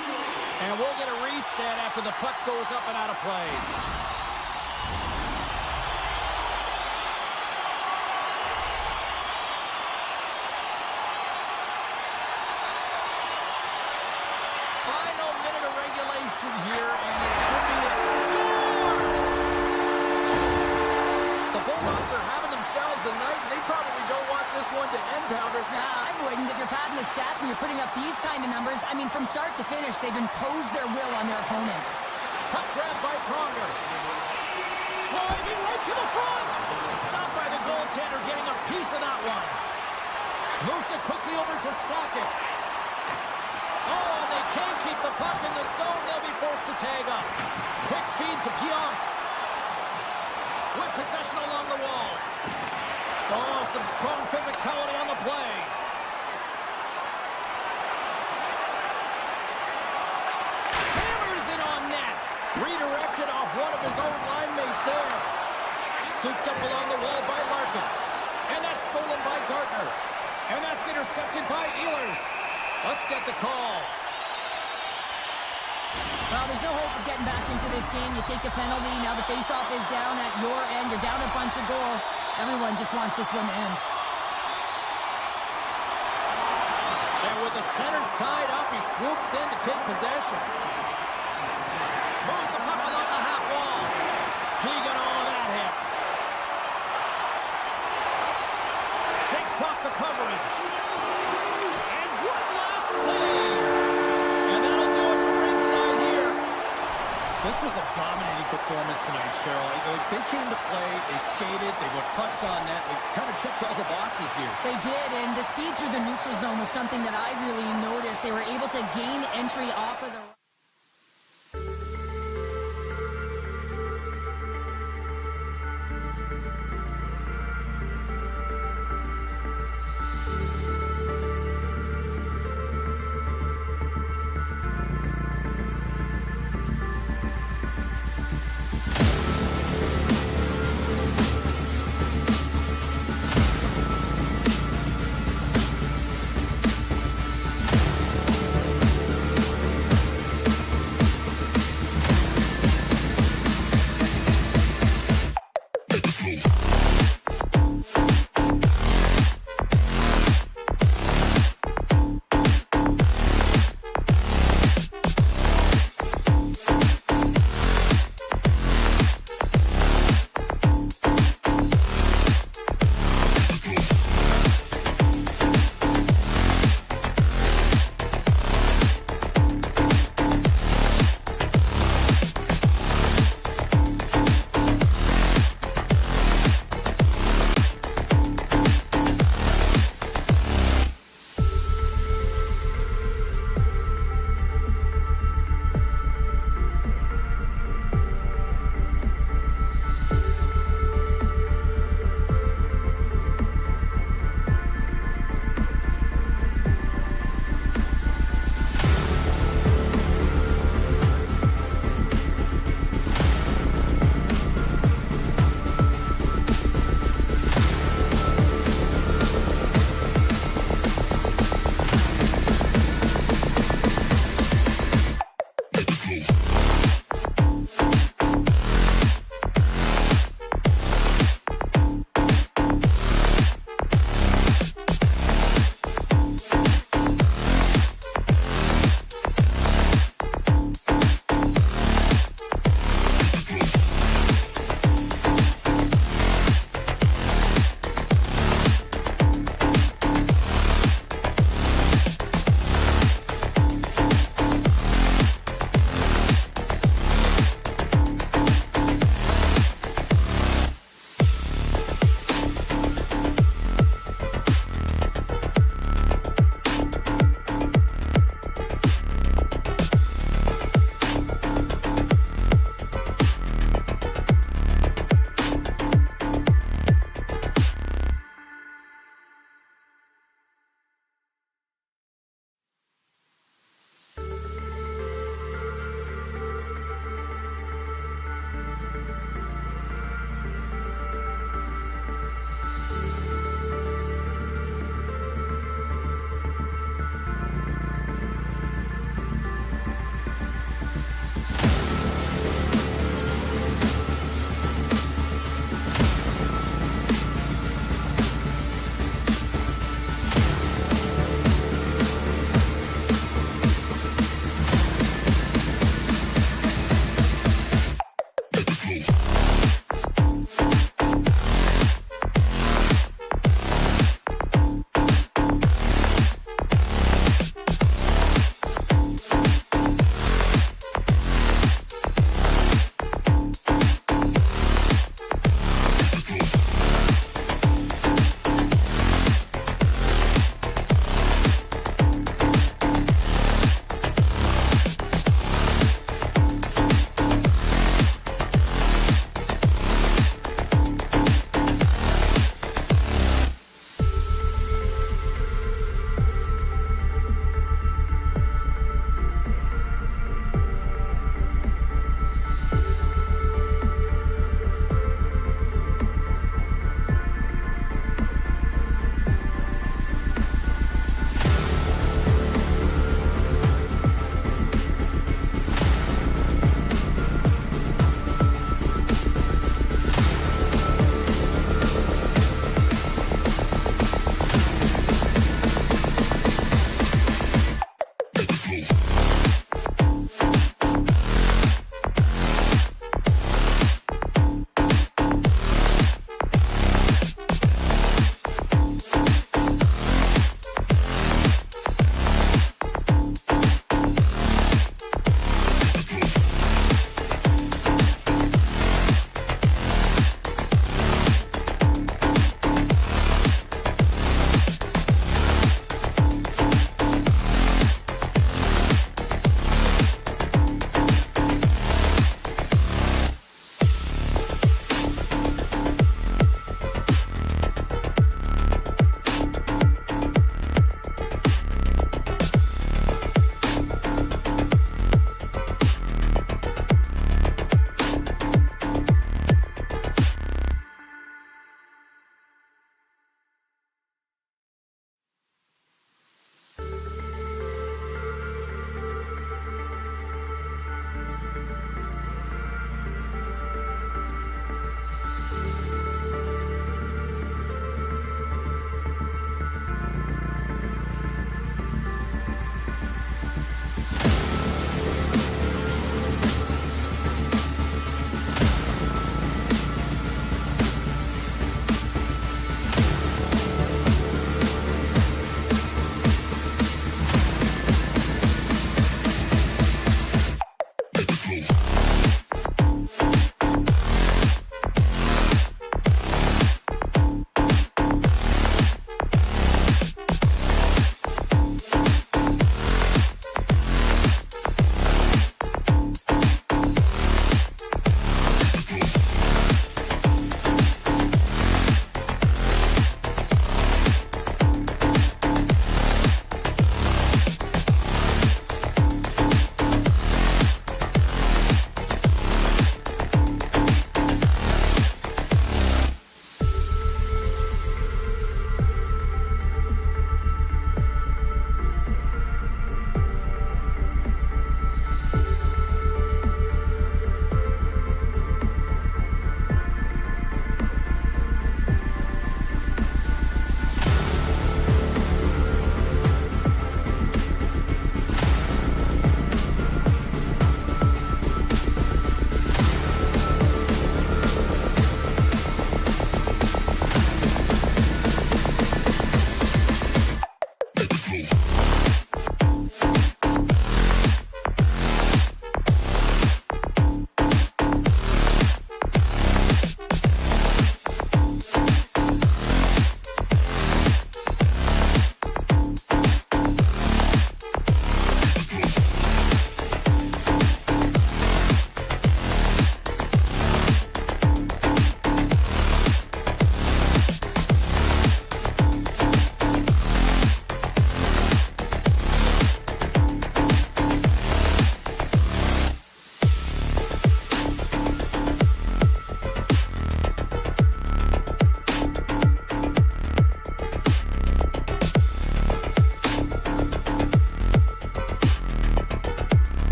And we'll get a reset after the puck goes up and out of play. Final minute of regulation here, and it should be it. Scores! The Bulldogs are having themselves a night, and they probably don't want this one to end, Pounder. Nah, I wouldn't. If you're padding the stats and you're putting up these kind of numbers, I mean, from start to finish, they've imposed their will on their opponent. Puck grabbed by Pronger. Driving right to the front. Stopped by the goaltender, getting a piece of that one. Moves it quickly over to Sakic. Oh, and they can't keep the puck in the zone. They'll be forced to tag up. Quick feed to Pionk. With possession along the wall. Oh, some strong physicality on the play. Hammers it on net. Redirected off one of his own line mates there. Scooped up along the wall by Larkin. And that's stolen by Gardner. And that's intercepted by Ehlers. Let's get the call. Well, there's no hope of getting back into this game. You take a penalty. Now the faceoff is down at your end. You're down a bunch of goals. Everyone just wants this one to end. And with the centers tied up, he swoops in to take possession. Moves the puck along the half wall. He got all of that hit. Shakes off the coverage. And one last save. And that'll do it for ringside here. This was a dominating performance tonight, Cheryl. They came to play, they skated, they put pucks on net, they kind of checked all the boxes here. They did, and the speed through the neutral zone was something that I really noticed. They were able to gain entry off of the...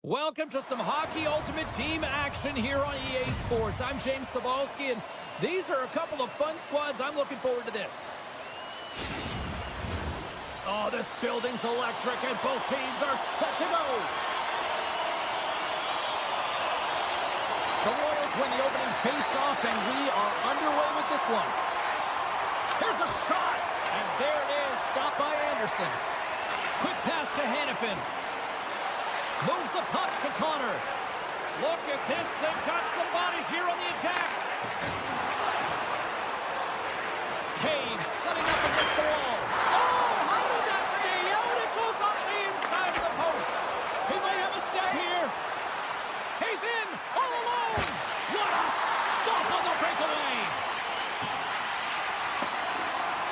Welcome to some Hockey Ultimate Team action here on EA Sports. I'm James Cebulski, and these are a couple of fun squads. I'm looking forward to this. Oh, this building's electric, and both teams are set to go. The Royals win the opening face-off, and we are underway with this one. Here's a shot, and there it is, stopped by Anderson. Quick pass to Hannafin. Moves the puck to Connor. Look at this. They've got some bodies here on the attack. Taves setting up against the wall. Oh, how did that stay out? It goes off the inside of the post. He might have a step here. He's in all alone. What a stop on the breakaway.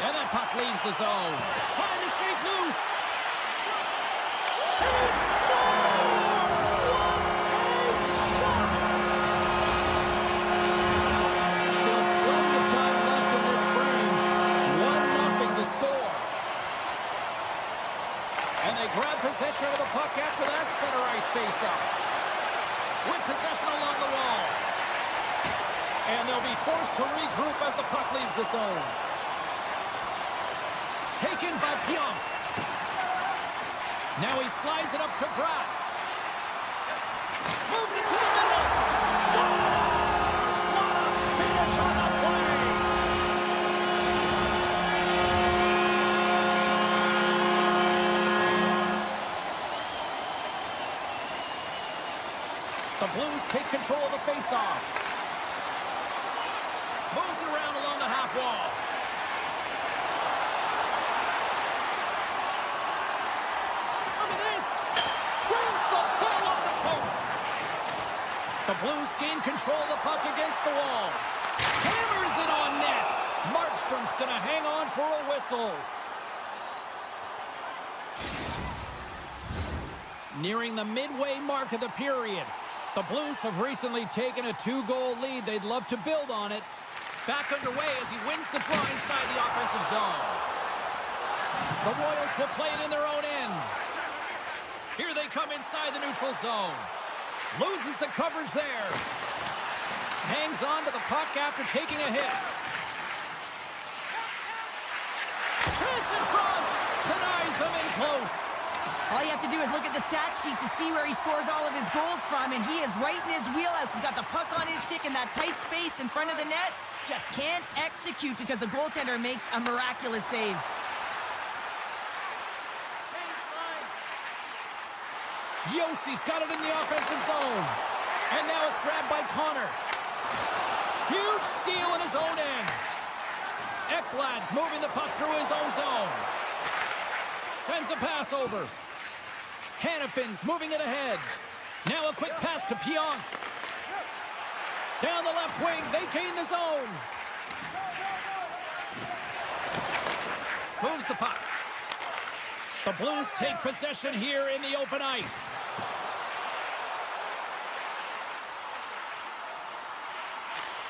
And that puck leaves the zone. Trying to shake loose. He scores! What a shot! Still plenty of time left in this frame. 1-0 to score. And they grab possession of the puck after that center ice face-off. With possession along the wall. And they'll be forced to regroup as the puck leaves the zone. Taken by Pionk. Now he slides it up to Pratt. Moves it to the middle. Scores! What a finish on the play! The Blues take control of the faceoff. Moves it around along the half wall. The Blues gain control of the puck against the wall. Hammers it on net. Markstrom's going to hang on for a whistle. Nearing the midway mark of the period. The Blues have recently taken a 2-goal lead. They'd love to build on it. Back underway as he wins the draw inside the offensive zone. The Royals will play it in their own end. Here they come inside the neutral zone. Loses the coverage there. Hangs on to the puck after taking a hit. Chance in front. Denies him in close. All you have to do is look at the stat sheet to see where he scores all of his goals from, and he is right in his wheelhouse. He's got the puck on his stick in that tight space in front of the net. Just can't execute because the goaltender makes a miraculous save. Yossi's got it in the offensive zone. And now it's grabbed by Connor. Huge steal in his own end. Ekblad's moving the puck through his own zone. Sends a pass over. Hannafin's moving it ahead. Now a quick pass to Pionk. Down the left wing, they gain the zone. Moves the puck. The Blues take possession here in the open ice.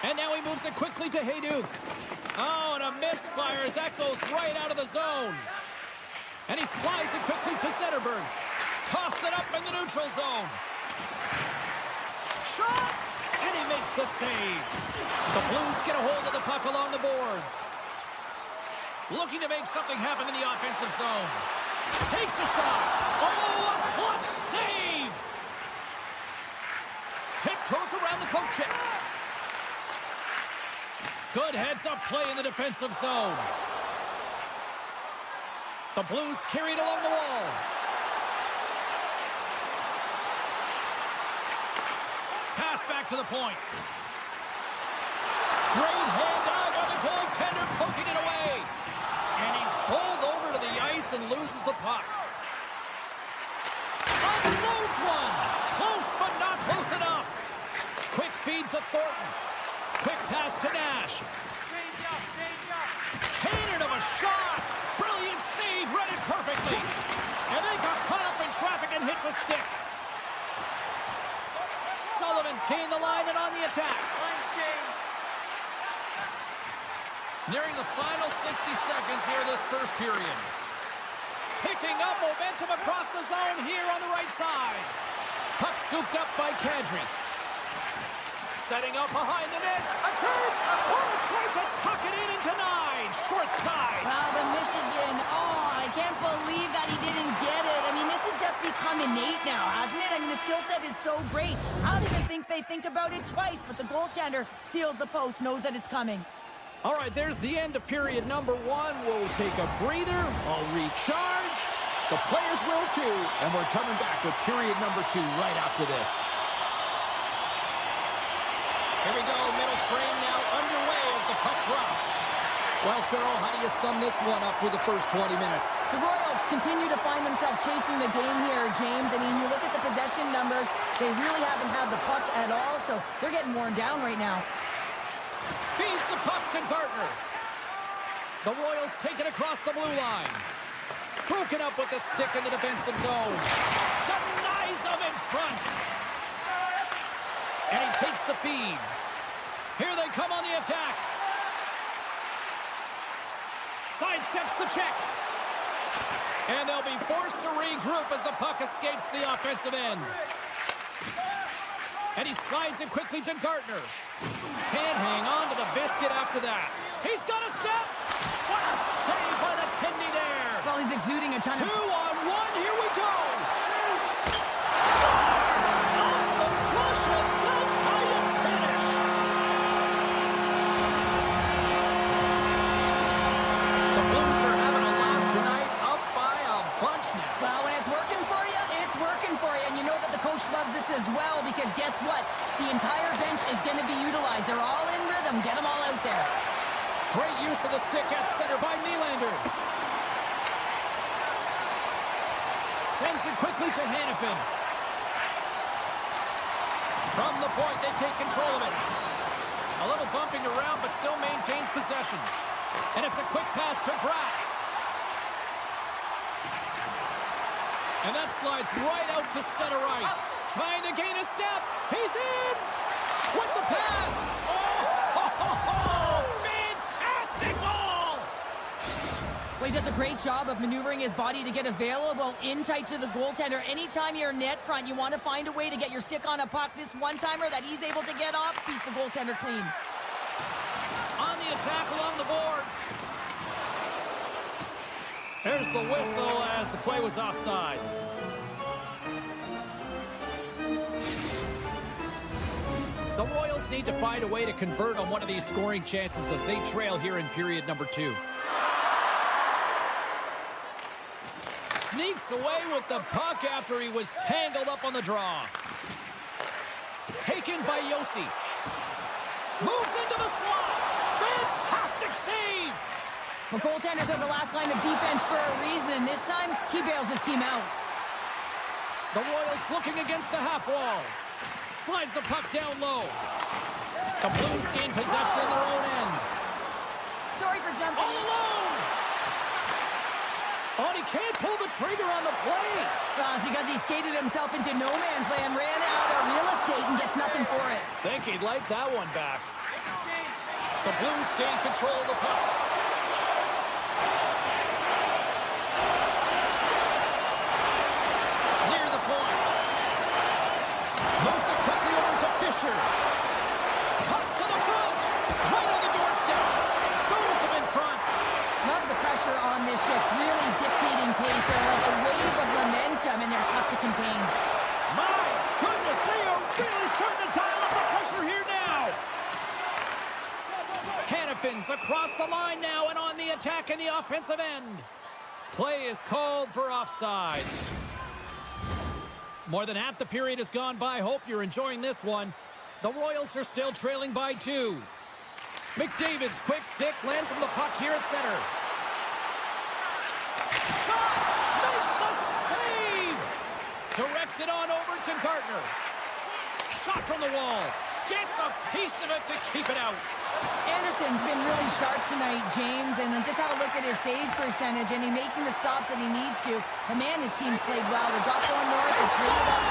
And now he moves it quickly to Hayduk. Oh, and a misfire as that goes right out of the zone. And he slides it quickly to Zetterberg. Toss it up in the neutral zone. Shot! And he makes the save. The Blues get a hold of the puck along the boards. Looking to make something happen in the offensive zone. Takes a shot. Oh, a clutch save. Tiptoes around the poke check. Good heads-up play in the defensive zone. The Blues carried along the wall. Pass back to the point. Great hand dive by the goaltender, poking it away. And he's bowled over to the ice and loses the puck. Unloads one. Close, but not close enough. Quick feed to Thornton. Quick pass to Nash. Change up, change up. Cannon of a shot. Brilliant save, read it perfectly. And they got caught up in traffic and hits a stick. Sullivan's gained the line and on the attack. Line change. Nearing the final 60 seconds here this first period. Picking up momentum across the zone here on the right side. Puck scooped up by Kadri. Setting up behind the net. A chance. Oh, tried to tuck it in and denied. Short side. Wow, the Michigan. Oh, I can't believe that he didn't get it. I mean, this has just become innate now, hasn't it? I mean, the skill set is so great. How do they think about it twice? But the goaltender seals the post, knows that it's coming. All right, there's the end of period number 1. We'll take a breather. I'll recharge. The players will too. And we're coming back with period number 2 right after this. Here we go, middle frame now underway as the puck drops. Well, Cheryl, how do you sum this one up for the first 20 minutes? The Royals continue to find themselves chasing the game here, James. I mean, you look at the possession numbers, they really haven't had the puck at all, so they're getting worn down right now. Feeds the puck to Gardner. The Royals take it across the blue line. Broken up with the stick in the defensive zone. Denies him in front. And he takes the feed. Here they come on the attack. Sidesteps the check. And they'll be forced to regroup as the puck escapes the offensive end. And he slides it quickly to Gardner. Can't hang on to the biscuit after that. He's got a step. What a save by the Tindy there. Well, he's exuding a ton 2 of... on 1. Here we go. Loves this as well because guess what? The entire bench is going to be utilized. They're all in rhythm. Get them all out there. Great use of the stick at center by Nylander. Sends it quickly to Hannafin. From the point, they take control of it. A little bumping around, but still maintains possession. And it's a quick pass to Bratt. And that slides right out to center ice. Trying to gain a step. He's in! With the pass! Oh! Fantastic ball! Well, he does a great job of maneuvering his body to get available in tight to the goaltender. Anytime you're net front, you want to find a way to get your stick on a puck. This one-timer that he's able to get off beats the goaltender clean. On the attack along the boards. There's the whistle as the play was offside. The Royals need to find a way to convert on one of these scoring chances as they trail here in period number 2. Sneaks away with the puck after he was tangled up on the draw. Taken by Yossi. Moves into the slot. Fantastic save. The goaltenders are the last line of defense for a reason, and this time, he bails his team out. The Royals looking against the half wall. Slides the puck down low. The Blues gain possession in their own end. Sorry for jumping. All alone! Oh, and he can't pull the trigger on the play. Well, it's because he skated himself into no man's land, ran out of real estate, and gets nothing for it. Think he'd like that one back. The Blues gain control of the puck. Near the point. Moves it quickly over to Fisher. Cuts to the front. Right on the doorstep. Stones him in front. Love the pressure on this shift. Really dictating pace. They're like a wave of momentum, and they're tough to contain. My goodness, they are really starting to dial up the pressure here now. Hannafin's across the line now and on the attack in the offensive end. Play is called for offside. More than half the period has gone by. Hope you're enjoying this one. The Royals are still trailing by 2. McDavid's quick stick lands from the puck here at center. Shot! Makes the save! Directs it on over to Gardner. Shot from the wall. Gets a piece of it to keep it out. Anderson's been really sharp tonight, James, and then just have a look at his save percentage, and he's making the stops that he needs to. And man, his team's played well. They got going north. They straight it up.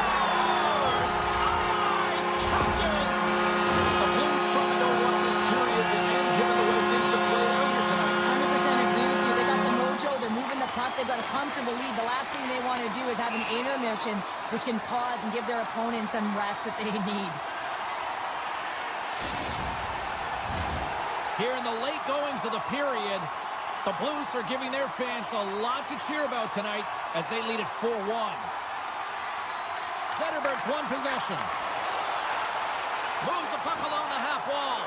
The Blues probably don't want this period to end given the way things have played out here tonight. 100% agree with you. They got the mojo. They're moving the puck. They've got a comfortable lead. The last thing they want to do is have an intermission. which can pause and give their opponents some rest that they need. Here in the late goings of the period, the Blues are giving their fans a lot to cheer about tonight as they lead it 4-1. Zetterberg's one possession. Moves the puck along the half wall.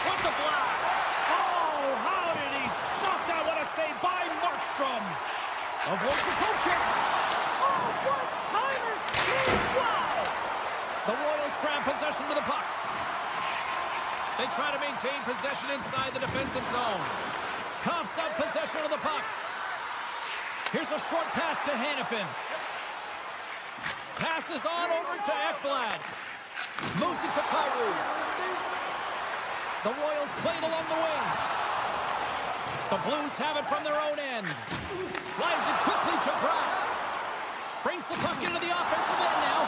With the blast. Oh, how did he stop that? What a save by Markstrom. Avoids the poke check. Oh, what kind of save. Wow. The Royals grab possession of the puck. They try to maintain possession inside the defensive zone. Coughs up possession of the puck. Here's a short pass to Hanifin. Passes on over to Ekblad. Moves it to Kyrou. The Royals played along the wing. The Blues have it from their own end. Slides it quickly to Pratt. Brings the puck into the offensive end now.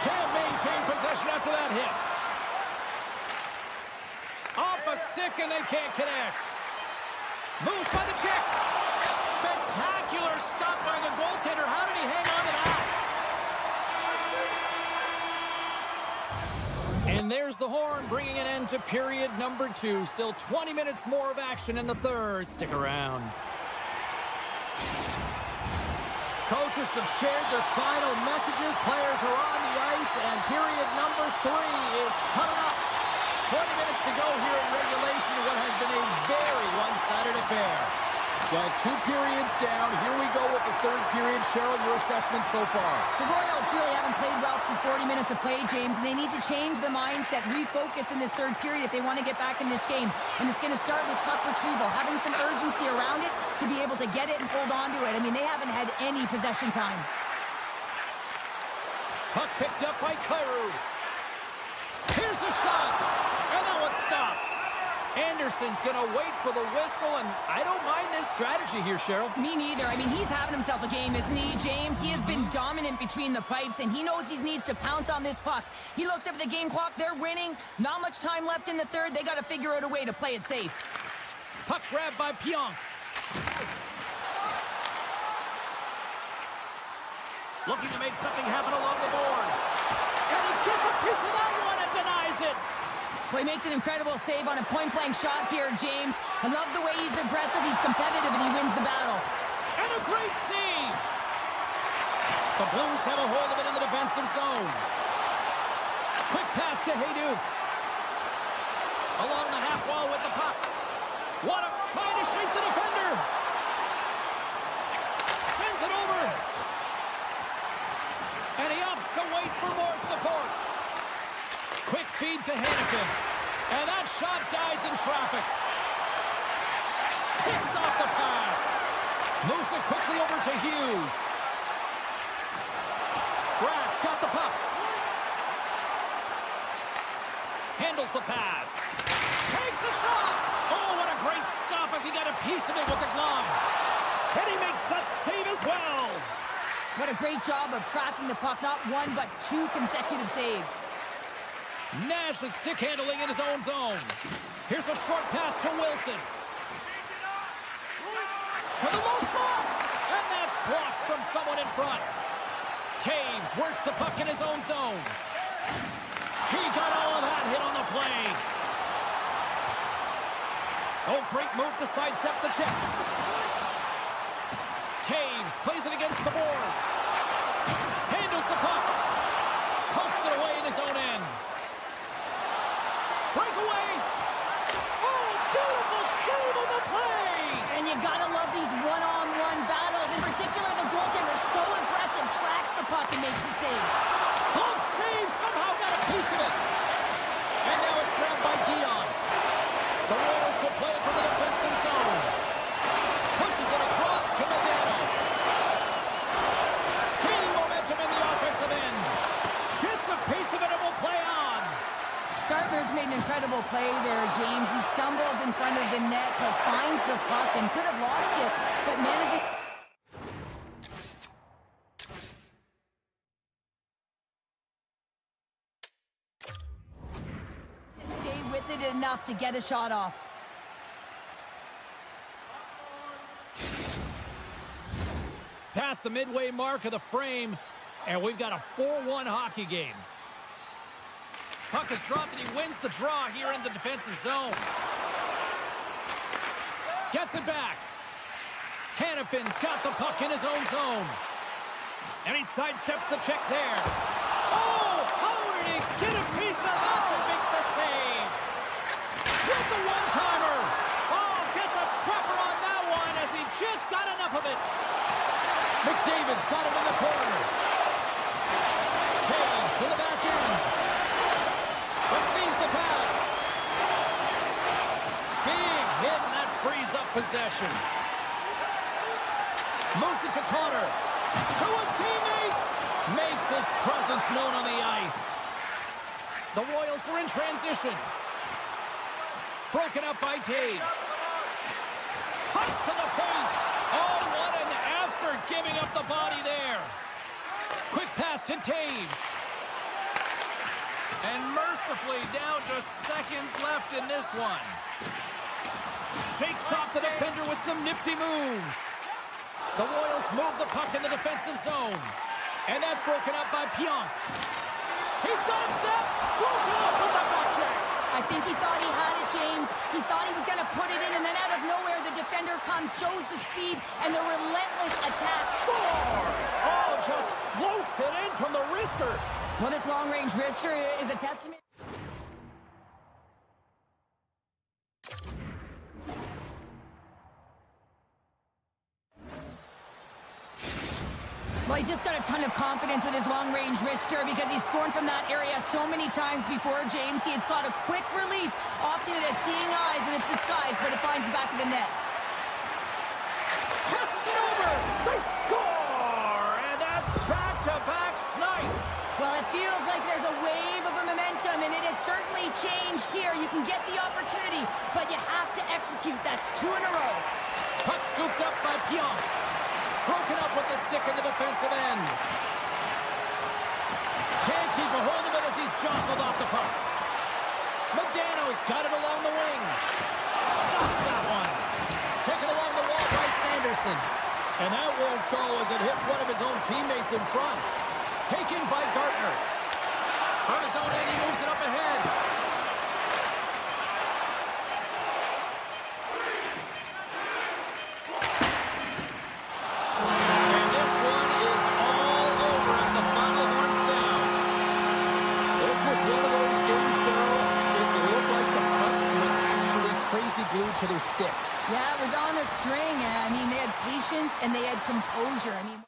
Can't maintain possession after that hit. Off a stick and they can't connect. Moves by the check. Spectacular stop by the goaltender. How did he hang on to that? And there's the horn, bringing an end to period number 2. Still 20 minutes more of action in the third. Stick around. Coaches have shared their final messages. Players are on the ice, and period number 3 is coming up. 20 minutes to go here in regulation of what has been a very one-sided affair. Well, 2 periods down. Here we go with the third period. Cheryl, your assessment so far? The Royals really haven't played well for 40 minutes of play, James, and they need to change the mindset, refocus in this third period if they want to get back in this game. And it's going to start with puck retrieval, having some urgency around it to be able to get it and hold on to it. I mean, they haven't had any possession time. Puck picked up by Kyrou. Here's the shot, and that one's stopped. Anderson's going to wait for the whistle, and I don't mind this strategy here, Cheryl. Me neither. I mean, he's having himself a game, isn't he, James? He has been dominant between the pipes, and he knows he needs to pounce on this puck. He looks up at the game clock. They're winning. Not much time left in the third. They got to figure out a way to play it safe. Puck grabbed by Pionk. Looking to make something happen along the boards. And he gets a piece of that one and denies it. Well, he makes an incredible save on a point-blank shot here, James. I love the way he's aggressive, he's competitive, and he wins the battle. And a great save. The Blues have a hold of it in the defensive zone. Quick pass to Hayduk. Along the half wall with the puck. What a trying to shake the defender. Sends it over. And he opts to wait for more support. Quick feed to Hanifin. And that shot dies in traffic. Picks off the pass. Moves it quickly over to Hughes. Brad's got the puck. Handles the pass. Takes the shot. Oh, what a great stop as he got a piece of it with the glove. And he makes that save as well. What a great job of tracking the puck. Not one, but 2 consecutive saves. Nash is stick handling in his own zone. Here's a short pass to Wilson. To the low slot. And that's blocked from someone in front. Taves works the puck in his own zone. He got all of that hit on the play. Oh, great move to sidestep the check. Taves plays it against the boards. Handles the puck. Pokes it away in his own end. Breakaway. Oh, beautiful save on the play. And you gotta love these one-on-one battles. In particular, the goaltender so aggressive, tracks the puck and makes the save. Glove save, somehow got a piece of it. And now it's grabbed by Dion. The Royals will play it from the defensive zone. Pushes it across to Medano. Gaining momentum in the offensive end. Gets a piece of it and will play on. Gardner's made an incredible play there, James. He stumbles in front of the net, but finds the puck and could have lost it, but manages to stay with it enough to get a shot off. Past the midway mark of the frame, and we've got a 4-1 hockey game. Puck is dropped, and he wins the draw here in the defensive zone. Gets it back. Hannafin's got the puck in his own zone. And he sidesteps the check there. Oh, how did he get a piece of that to make the save? It's a one-timer. Oh, gets a trapper on that one as he just got enough of it. McDavid's got it in the corner. Taves to the back end. Receives the pass. Big hit, and that frees up possession. Moves it to Connor. To his teammate. Makes his presence known on the ice. The Royals are in transition. Broken up by Taves. Cuts to the paint. Oh, what an effort giving up the body there. Quick pass to Taves. And mercifully down to seconds left in this one. Shakes off the defender with some nifty moves. The Royals move the puck in the defensive zone. And that's broken up by Pionk. He's got a step. Broken up with the back check. I think he thought he had it, James. He thought he was going to put it in, and then out of nowhere, the defender comes, shows the speed, and the relentless attack. Scores! Oh, just floats it in from the wrister. Well, this long-range wrister is a testament. Well, he's just got a ton of confidence with his long-range wrister because he's scored from that area so many times before, James. He has got a quick release. Often it has seeing eyes and it's disguised, but it finds the back of the net. Passes it over. They score! And that's back-to-back snipes. Well, it feels like there's a wave of momentum, and it has certainly changed here. You can get the opportunity, but you have to execute. That's 2 in a row. Puck scooped up by Pionk. Broken up with the stick in the defensive end. Can't keep a hold of it as he's jostled off the puck. Modano's got it along the wing. Stops that one. Taken along the wall by Sanderson. And that won't go as it hits one of his own teammates in front. Taken by Gartner. From his own end, he moves it up ahead. Glued to their sticks. Yeah, it was on a string. I mean, they had patience and they had composure. I mean...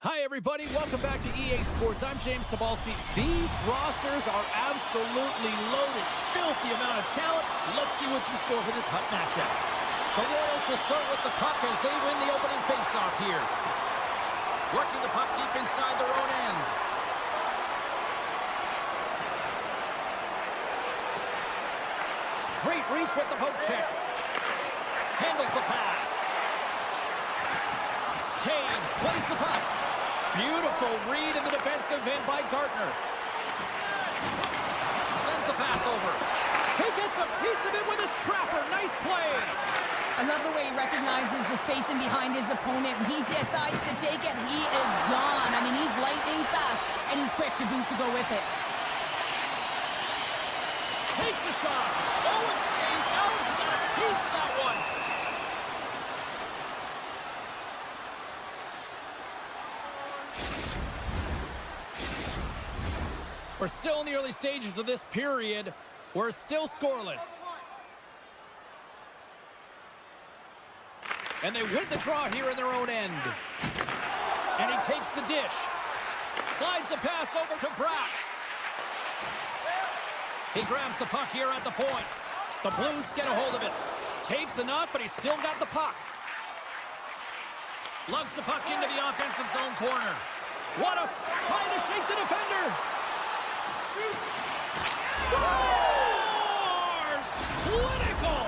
Hi, everybody. Welcome back to EA Sports. I'm James Sabalski. These rosters are absolutely loaded. Filthy amount of talent. Let's see what's in store for this hot matchup. The Royals will start with the puck as they win the opening faceoff here. Working the puck deep inside their own end. Great reach with the poke check. Handles the pass. Taves plays the puck. Beautiful read in the defensive end by Gartner. Sends the pass over. He gets a piece of it with his trapper. Nice play. I love the way he recognizes the spacing behind his opponent. When he decides to take it, he is gone. I mean, he's lightning fast, and he's quick to boot to go with it. Takes the shot. Oh, it stays out. He got a piece of that one. We're still in the early stages of this period. We're still scoreless. And they win the draw here in their own end. And he takes the dish. Slides the pass over to Bratt. He grabs the puck here at the point. The Blues get a hold of it. Takes a knock, but he's still got the puck. Lugs the puck into the offensive zone corner. Trying to shake the defender. Scores! Clinical!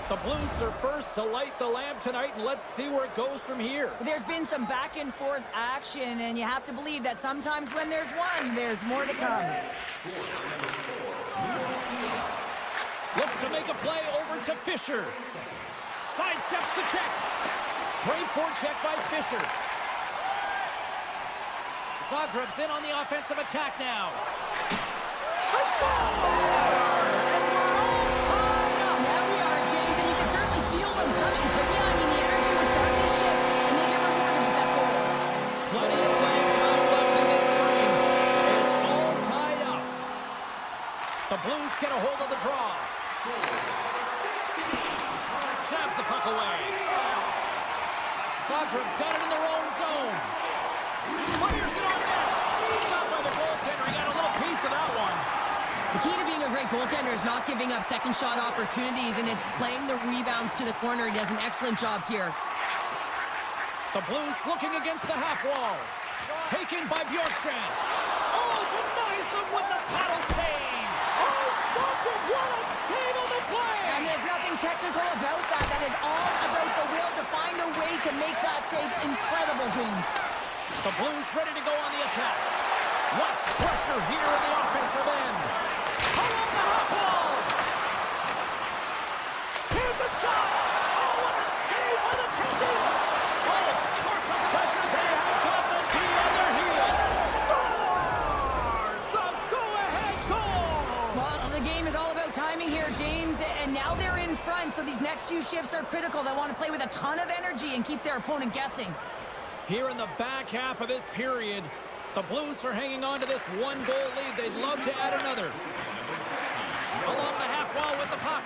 The Blues are first to light the lamp tonight, and let's see where it goes from here. There's been some back and forth action, and you have to believe that sometimes when there's one, there's more to come. Looks to make a play over to Fisher. Sidesteps the check. Great forecheck by Fisher. Zagreb's in on the offensive attack now. Let's go! And we're all tied up. Now we are, James, and you can certainly feel them coming. But yeah, I mean, the energy was starting to shift, and they get rewarded with that goal. Plenty of playing time left in this game. It's all tied up. The Blues get a hold of the draw. Shots the puck away. Zagreb's got it in their own zone. Fires it on net. Stopped by the goaltender. He got a little piece of that one. The key to being a great goaltender is not giving up second shot opportunities, and it's playing the rebounds to the corner. He does an excellent job here. The Blues looking against the half wall. Taken by Bjorkstrand. Oh, denies him with the paddle save. Oh, stopped it. What a save on the play. And there's nothing technical about that. That is all about the will to find a way to make that save incredible, James. The Blues ready to go on the attack. What pressure here in the offensive end. Along the half wall. Here's a shot. Oh, what a save by the Canadian. All sorts of pressure. They have got the D on their heels. Scores the go-ahead goal. Well, the game is all about timing here, James, and now they're in front, so these next few shifts are critical. They want to play with a ton of energy and keep their opponent guessing. Here in the back half of this period, the Blues are hanging on to this one-goal lead. They'd love to add another. Along the half wall with the puck.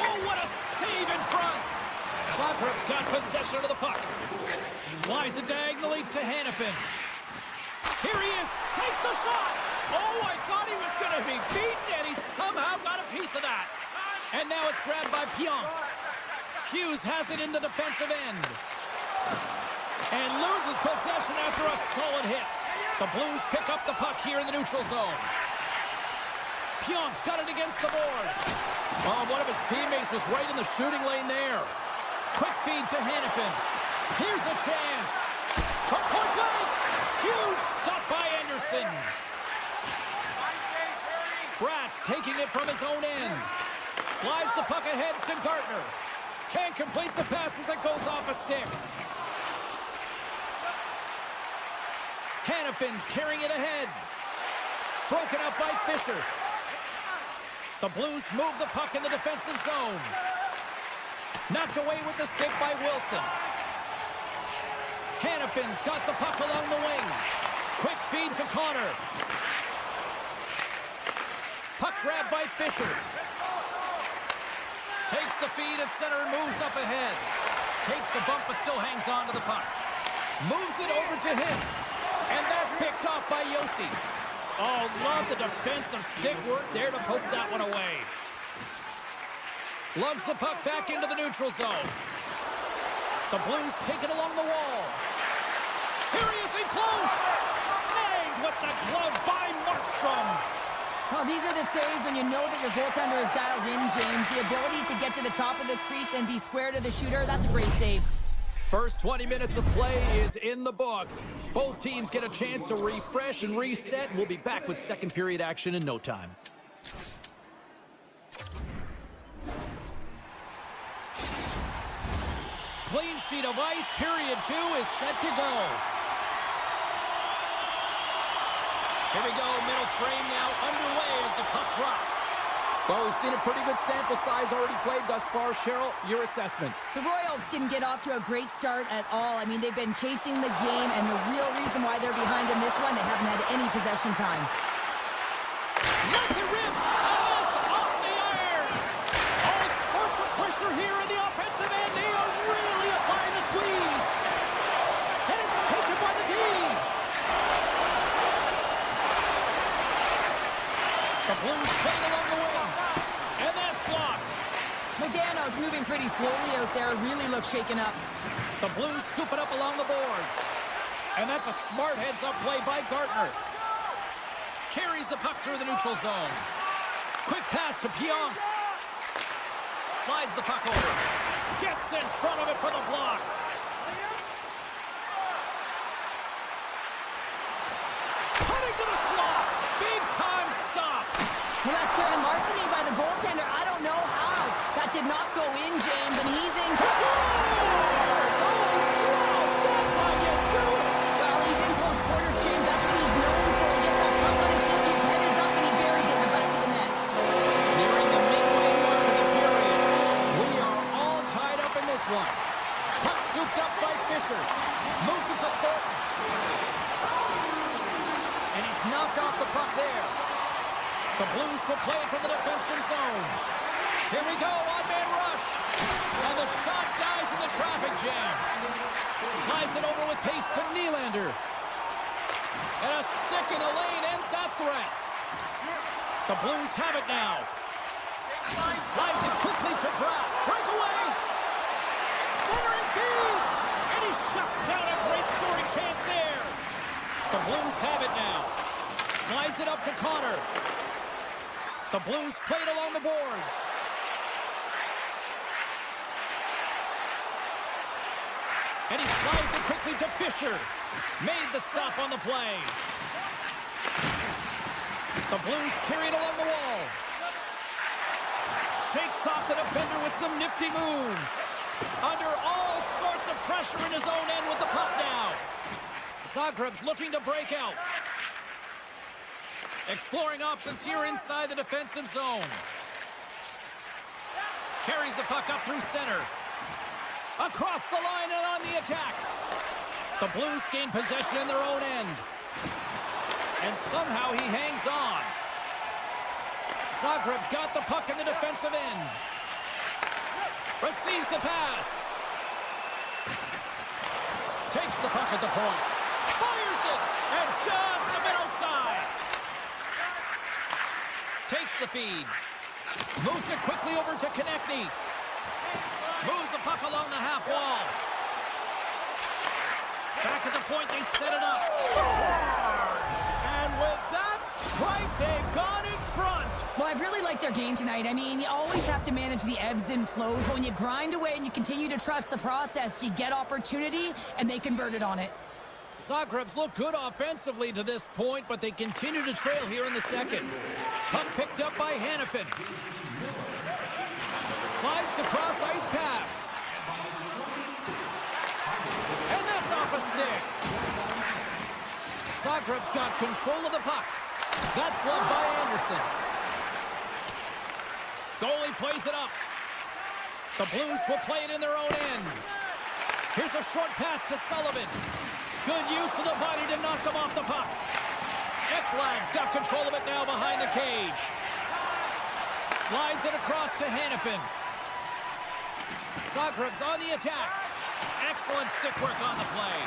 Oh, what a save in front. Zagreb's got possession of the puck. Slides it diagonally to Hanifin. Here he is. Takes the shot. Oh, I thought he was going to be beaten, and he somehow got a piece of that. And now it's grabbed by Pionk. Hughes has it in the defensive end. And loses possession after a solid hit. The Blues pick up the puck here in the neutral zone. Pionk's got it against the boards. Oh, one of his teammates was right in the shooting lane there. Quick feed to Hanifin. Here's a chance. From point blank. Huge stop by Anderson. Bratt's taking it from his own end. Slides the puck ahead to Gartner. Can't complete the pass as it goes off a stick. Hanifin's carrying it ahead. Broken up by Fisher. The Blues move the puck in the defensive zone. Knocked away with the stick by Wilson. Hanifin's got the puck along the wing. Quick feed to Connor. Puck grab by Fisher. Takes the feed at center and moves up ahead. Takes a bump but still hangs on to the puck. Moves it over to Hintz. And that's picked off by Yossi. Oh, love the defensive stick work there to poke that one away. Lugs the puck back into the neutral zone. The Blues take it along the wall. Here he is in close. Snagged with the glove by Markstrom. Well, these are the saves when you know that your goaltender is dialed in, James. The ability to get to the top of the crease and be square to the shooter, that's a great save. First 20 minutes of play is in the books. Both teams get a chance to refresh and reset. We'll be back with second period action in no time. Clean sheet of ice. Period 2 is set to go. Here we go. Middle frame now underway as the puck drops. Well, we've seen a pretty good sample size already played thus far. Cheryl, your assessment. The Royals didn't get off to a great start at all. I mean, they've been chasing the game, and the real reason why they're behind in this one, they haven't had any possession time. Let's it rip! And it's off the iron! All sorts of pressure here in the offensive end. They are really applying the squeeze. And it's taken by the D. The Blues playing along the wing. And that's blocked. Modano's moving pretty slowly out there. Really looks shaken up. The Blues scoop it up along the boards. And that's a smart heads-up play by Gartner. Carries the puck through the neutral zone. Quick pass to Pionk. Slides the puck over. Gets in front of it for the block. Cutting to the slot. Big time stop. Well, that's grand larceny by the goaltender. I don't know how. That did not go in, James, and he's in. Scores! Oh, that's how you do it. Well, he's in close quarters, James. That's what he's known for. He gets that puck on his stick, his head is up, and he buries it in the back of the net. Nearing the midway mark of the period. We are all tied up in this one. Puck scooped up by Fisher. Moves it to Thornton. And he's knocked off the puck there. The Blues will play it from the defensive zone. Here we go, on-man rush. And the shot dies in the traffic jam. Slides it over with pace to Nylander. And a stick in the lane ends that threat. The Blues have it now. Slides it quickly to Brown. Breakaway. Centering feed. And he shuts down a great scoring chance there. The Blues have it now. Slides it up to Connor. The Blues play it along the boards. And he slides it quickly to Fisher. Made the stop on the play. The Blues carry it along the wall. Shakes off the defender with some nifty moves. Under all sorts of pressure in his own end with the puck now. Zagreb's looking to break out. Exploring options here inside the defensive zone. Carries the puck up through center. Across the line and on the attack. The Blues gain possession in their own end. And somehow he hangs on. Zagreb's got the puck in the defensive end. Receives the pass. Takes the puck at the point. Fires it. And just a bit outside. Takes the feed. Moves it quickly over to Konechny. Moves the puck along the half wall. Back at the point, they set it up. Scores! And with that strike, they've gone in front. Well, I've really liked their game tonight. I mean, you always have to manage the ebbs and flows. But when you grind away and you continue to trust the process, you get opportunity, and they converted on it. Zagreb's look good offensively to this point, but they continue to trail here in the second. Puck picked up by Hannafin. Slides the cross-ice pass. And that's off a stick. Zagreb's got control of the puck. That's blocked by Anderson. Goalie plays it up. The Blues will play it in their own end. Here's a short pass to Sullivan. Good use of the body to knock them off the puck. Ekblad's got control of it now behind the cage. Slides it across to Hannafin. Zagreb's on the attack. Excellent stick work on the play.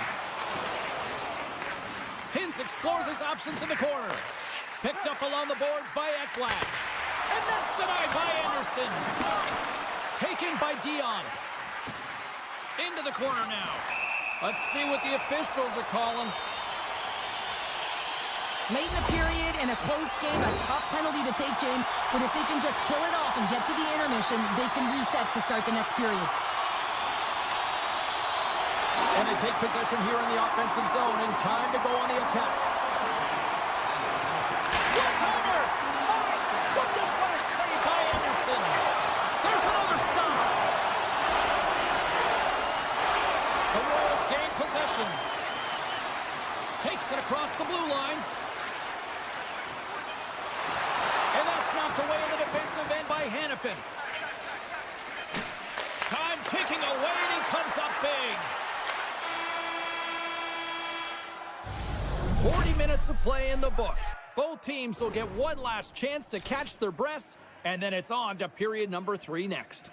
Hintz explores his options in the corner. Picked up along the boards by Ekblad. And that's denied by Anderson. Taken by Dion. Into the corner now. Let's see what the officials are calling. Late in the period, in a close game, a tough penalty to take, James. But if they can just kill it off and get to the intermission, they can reset to start the next period. And they take possession here in the offensive zone, and time to go on the attack. One-timer! My goodness, what a save by Anderson! There's another stop! The Royals gain possession. Takes it across the blue line. And that's knocked away in the defensive end by Hannafin. Time ticking away, and he comes up big. 40 minutes of play in the books. Both teams will get one last chance to catch their breaths, and then it's on to period number 3 next.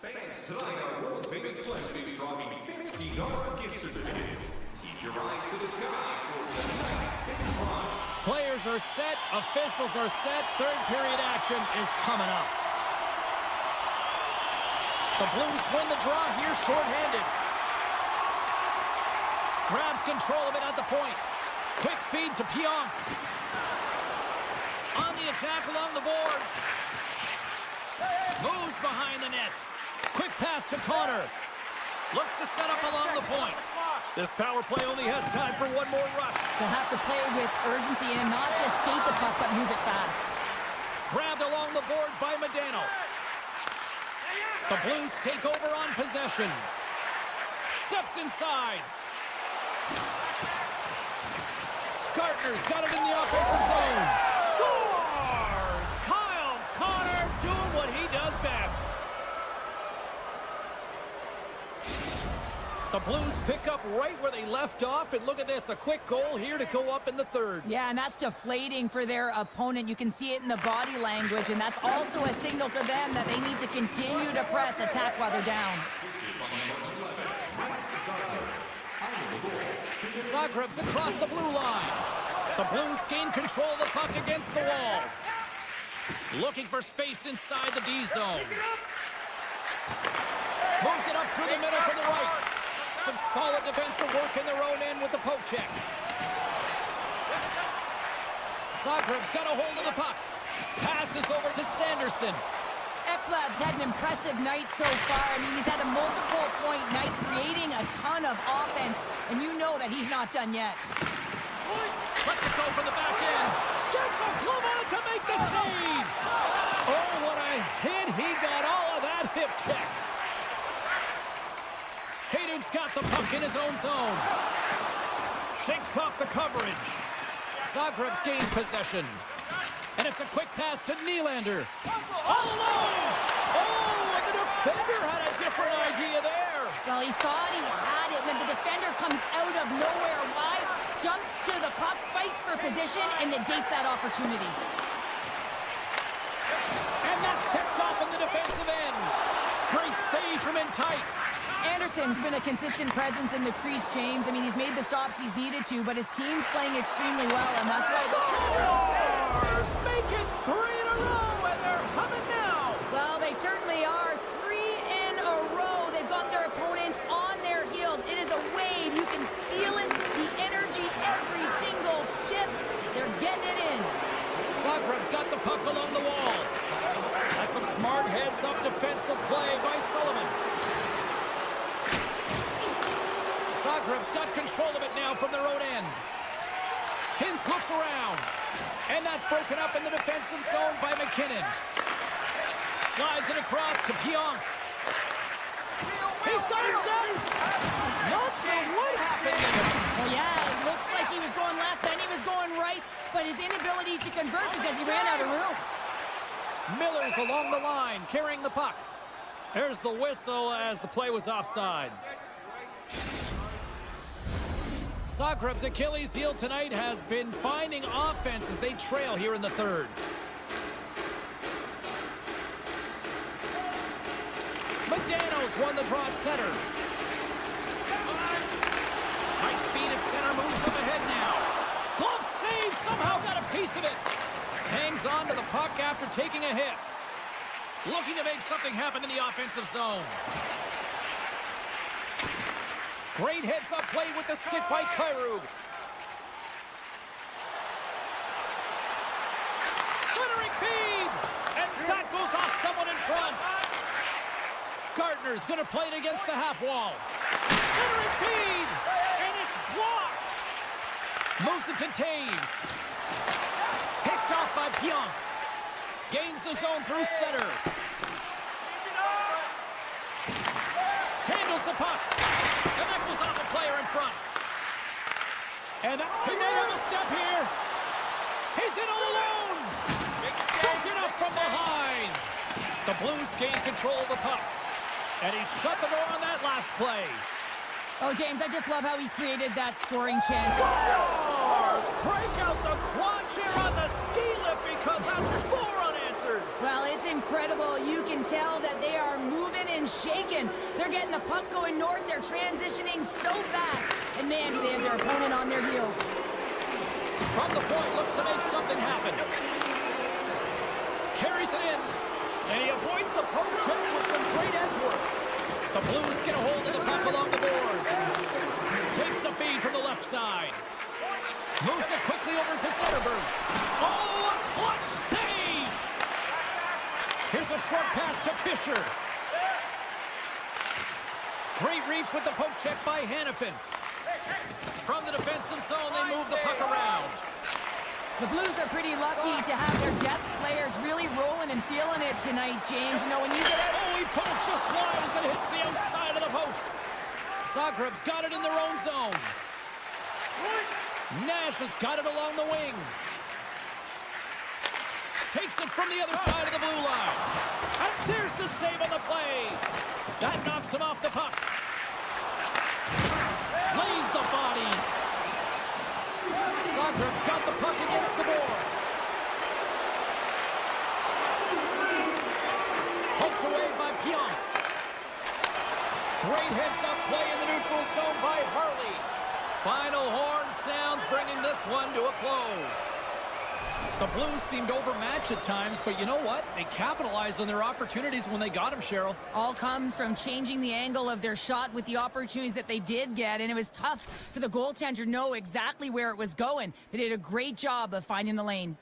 Fans, tonight our world famous blessing is dropping $50 gift certificates. Keep your eyes to the sky for tonight's big prize. Players are set, officials are set, third period action is coming up. The Blues win the draw here shorthanded. Grabs control of it at the point. Quick feed to Pionk. On the attack along the boards. Moves behind the net. Quick pass to Connor. Looks to set up along the point. This power play only has time for one more rush. They'll have to play with urgency and not just skate the puck, but move it fast. Grabbed along the boards by Medano. The Blues take over on possession. Steps inside. Gardner's got it in the offensive zone. Scores! Kyle Connor doing what he does best. The Blues pick up right where they left off, and look at this, a quick goal here to go up in the third. Yeah, and that's deflating for their opponent. You can see it in the body language, and that's also a signal to them that they need to continue to press attack while they're down. Zagreb's across the blue line. The Blues gain control of the puck against the wall. Looking for space inside the D zone. Moves it up through the middle to the right. Some solid defensive work in their own end with the poke check. Zagreb's got a hold of the puck. Passes over to Sanderson. Ekblad's had an impressive night so far. I mean, he's had a multiple-point night, creating a ton of offense, and you know that he's not done yet. Lets it go from the back end. Gets a glove on it to make the save. Oh, what a hit. He got all of that hip check. Hayden's got the puck in his own zone. Shakes off the coverage. Zagreb's gained possession. And it's a quick pass to Nylander. All alone! Oh, and the defender had a different idea there. Well, he thought he had it, and then the defender comes out of nowhere wide, jumps to the puck, fights for position, and negates that opportunity. And that's picked off in the defensive end. Great save from in tight. Anderson's been a consistent presence in the crease, James. I mean, he's made the stops he's needed to, but his team's playing extremely well, and that's why... Scores! Make it 3 in a row, and they're coming now. Well, they certainly are. 3 in a row. They've got their opponents on their heels. It is a wave. You can feel it, the energy every single shift. They're getting it in. Zagreb's got the puck along the wall. That's some smart heads-up defensive play by Sullivan. Zagreb's got control of it now from their own end. Hintz looks around. And that's broken up in the defensive zone by McKinnon. Slides it across to Pionk. He's got a step. Not sure what happened there. Well, yeah, it looks like he was going left, then he was going right, but his inability to convert because he ran out of room. Miller's along the line, carrying the puck. There's the whistle as the play was offside. Zagreb's Achilles heel tonight has been finding offense as they trail here in the third. Medano's won the draw at center. High speed at center, moves up ahead now. piece of it. Hangs on to the puck after taking a hit. Looking to make something happen in the offensive zone. Great heads-up play with the stick by Kyrou. Centering feed! And that goes off someone in front. Gardner's going to play it against the half wall. Centering feed! And it's blocked! Moves it to Taves. Picked off by Pionk. Gains the zone through center. Handles the puck. And that goes off a player in front. And he may have a step here. He's in all alone. Broken up from behind. The Blues gain control of the puck. And he shut the door on that last play. Oh, James, I just love how he created that scoring chance. Scores! Break out the quad chair on the ski lift because that's 4 unanswered. Well, it's incredible. You can tell that they are moving and shaking. They're getting the puck going north. They're transitioning so fast. And man, do they have their opponent on their heels. From the point, looks to make something happen. Carries it in. And he avoids the poke check with some great edge work. The Blues get a hold of the puck along the boards. Takes the feed from the left side. Moves it quickly over to Zetterberg. Oh, a clutch save! Here's a short pass to Fisher. Great reach with the poke check by Hanifin. From the defensive zone, they move the puck around. The Blues are pretty lucky to have their depth players really rolling and feeling it tonight, James. You know, when you get it... Oh, he put it just wide as it hits the outside of the post. Zagreb's got it in their own zone. Nash has got it along the wing. Takes it from the other side of the blue line. And there's the save on the play. That knocks him off the puck. Lays the body. Zagreb's got the puck against the boards. Poked away by Pionk. Great heads-up play in the neutral zone by Harley. Final horn sounds, bringing this one to a close. The Blues seemed overmatched at times, but you know what? They capitalized on their opportunities when they got them, Cheryl. All comes from changing the angle of their shot with the opportunities that they did get, and it was tough for the goaltender to know exactly where it was going. They did a great job of finding the lane.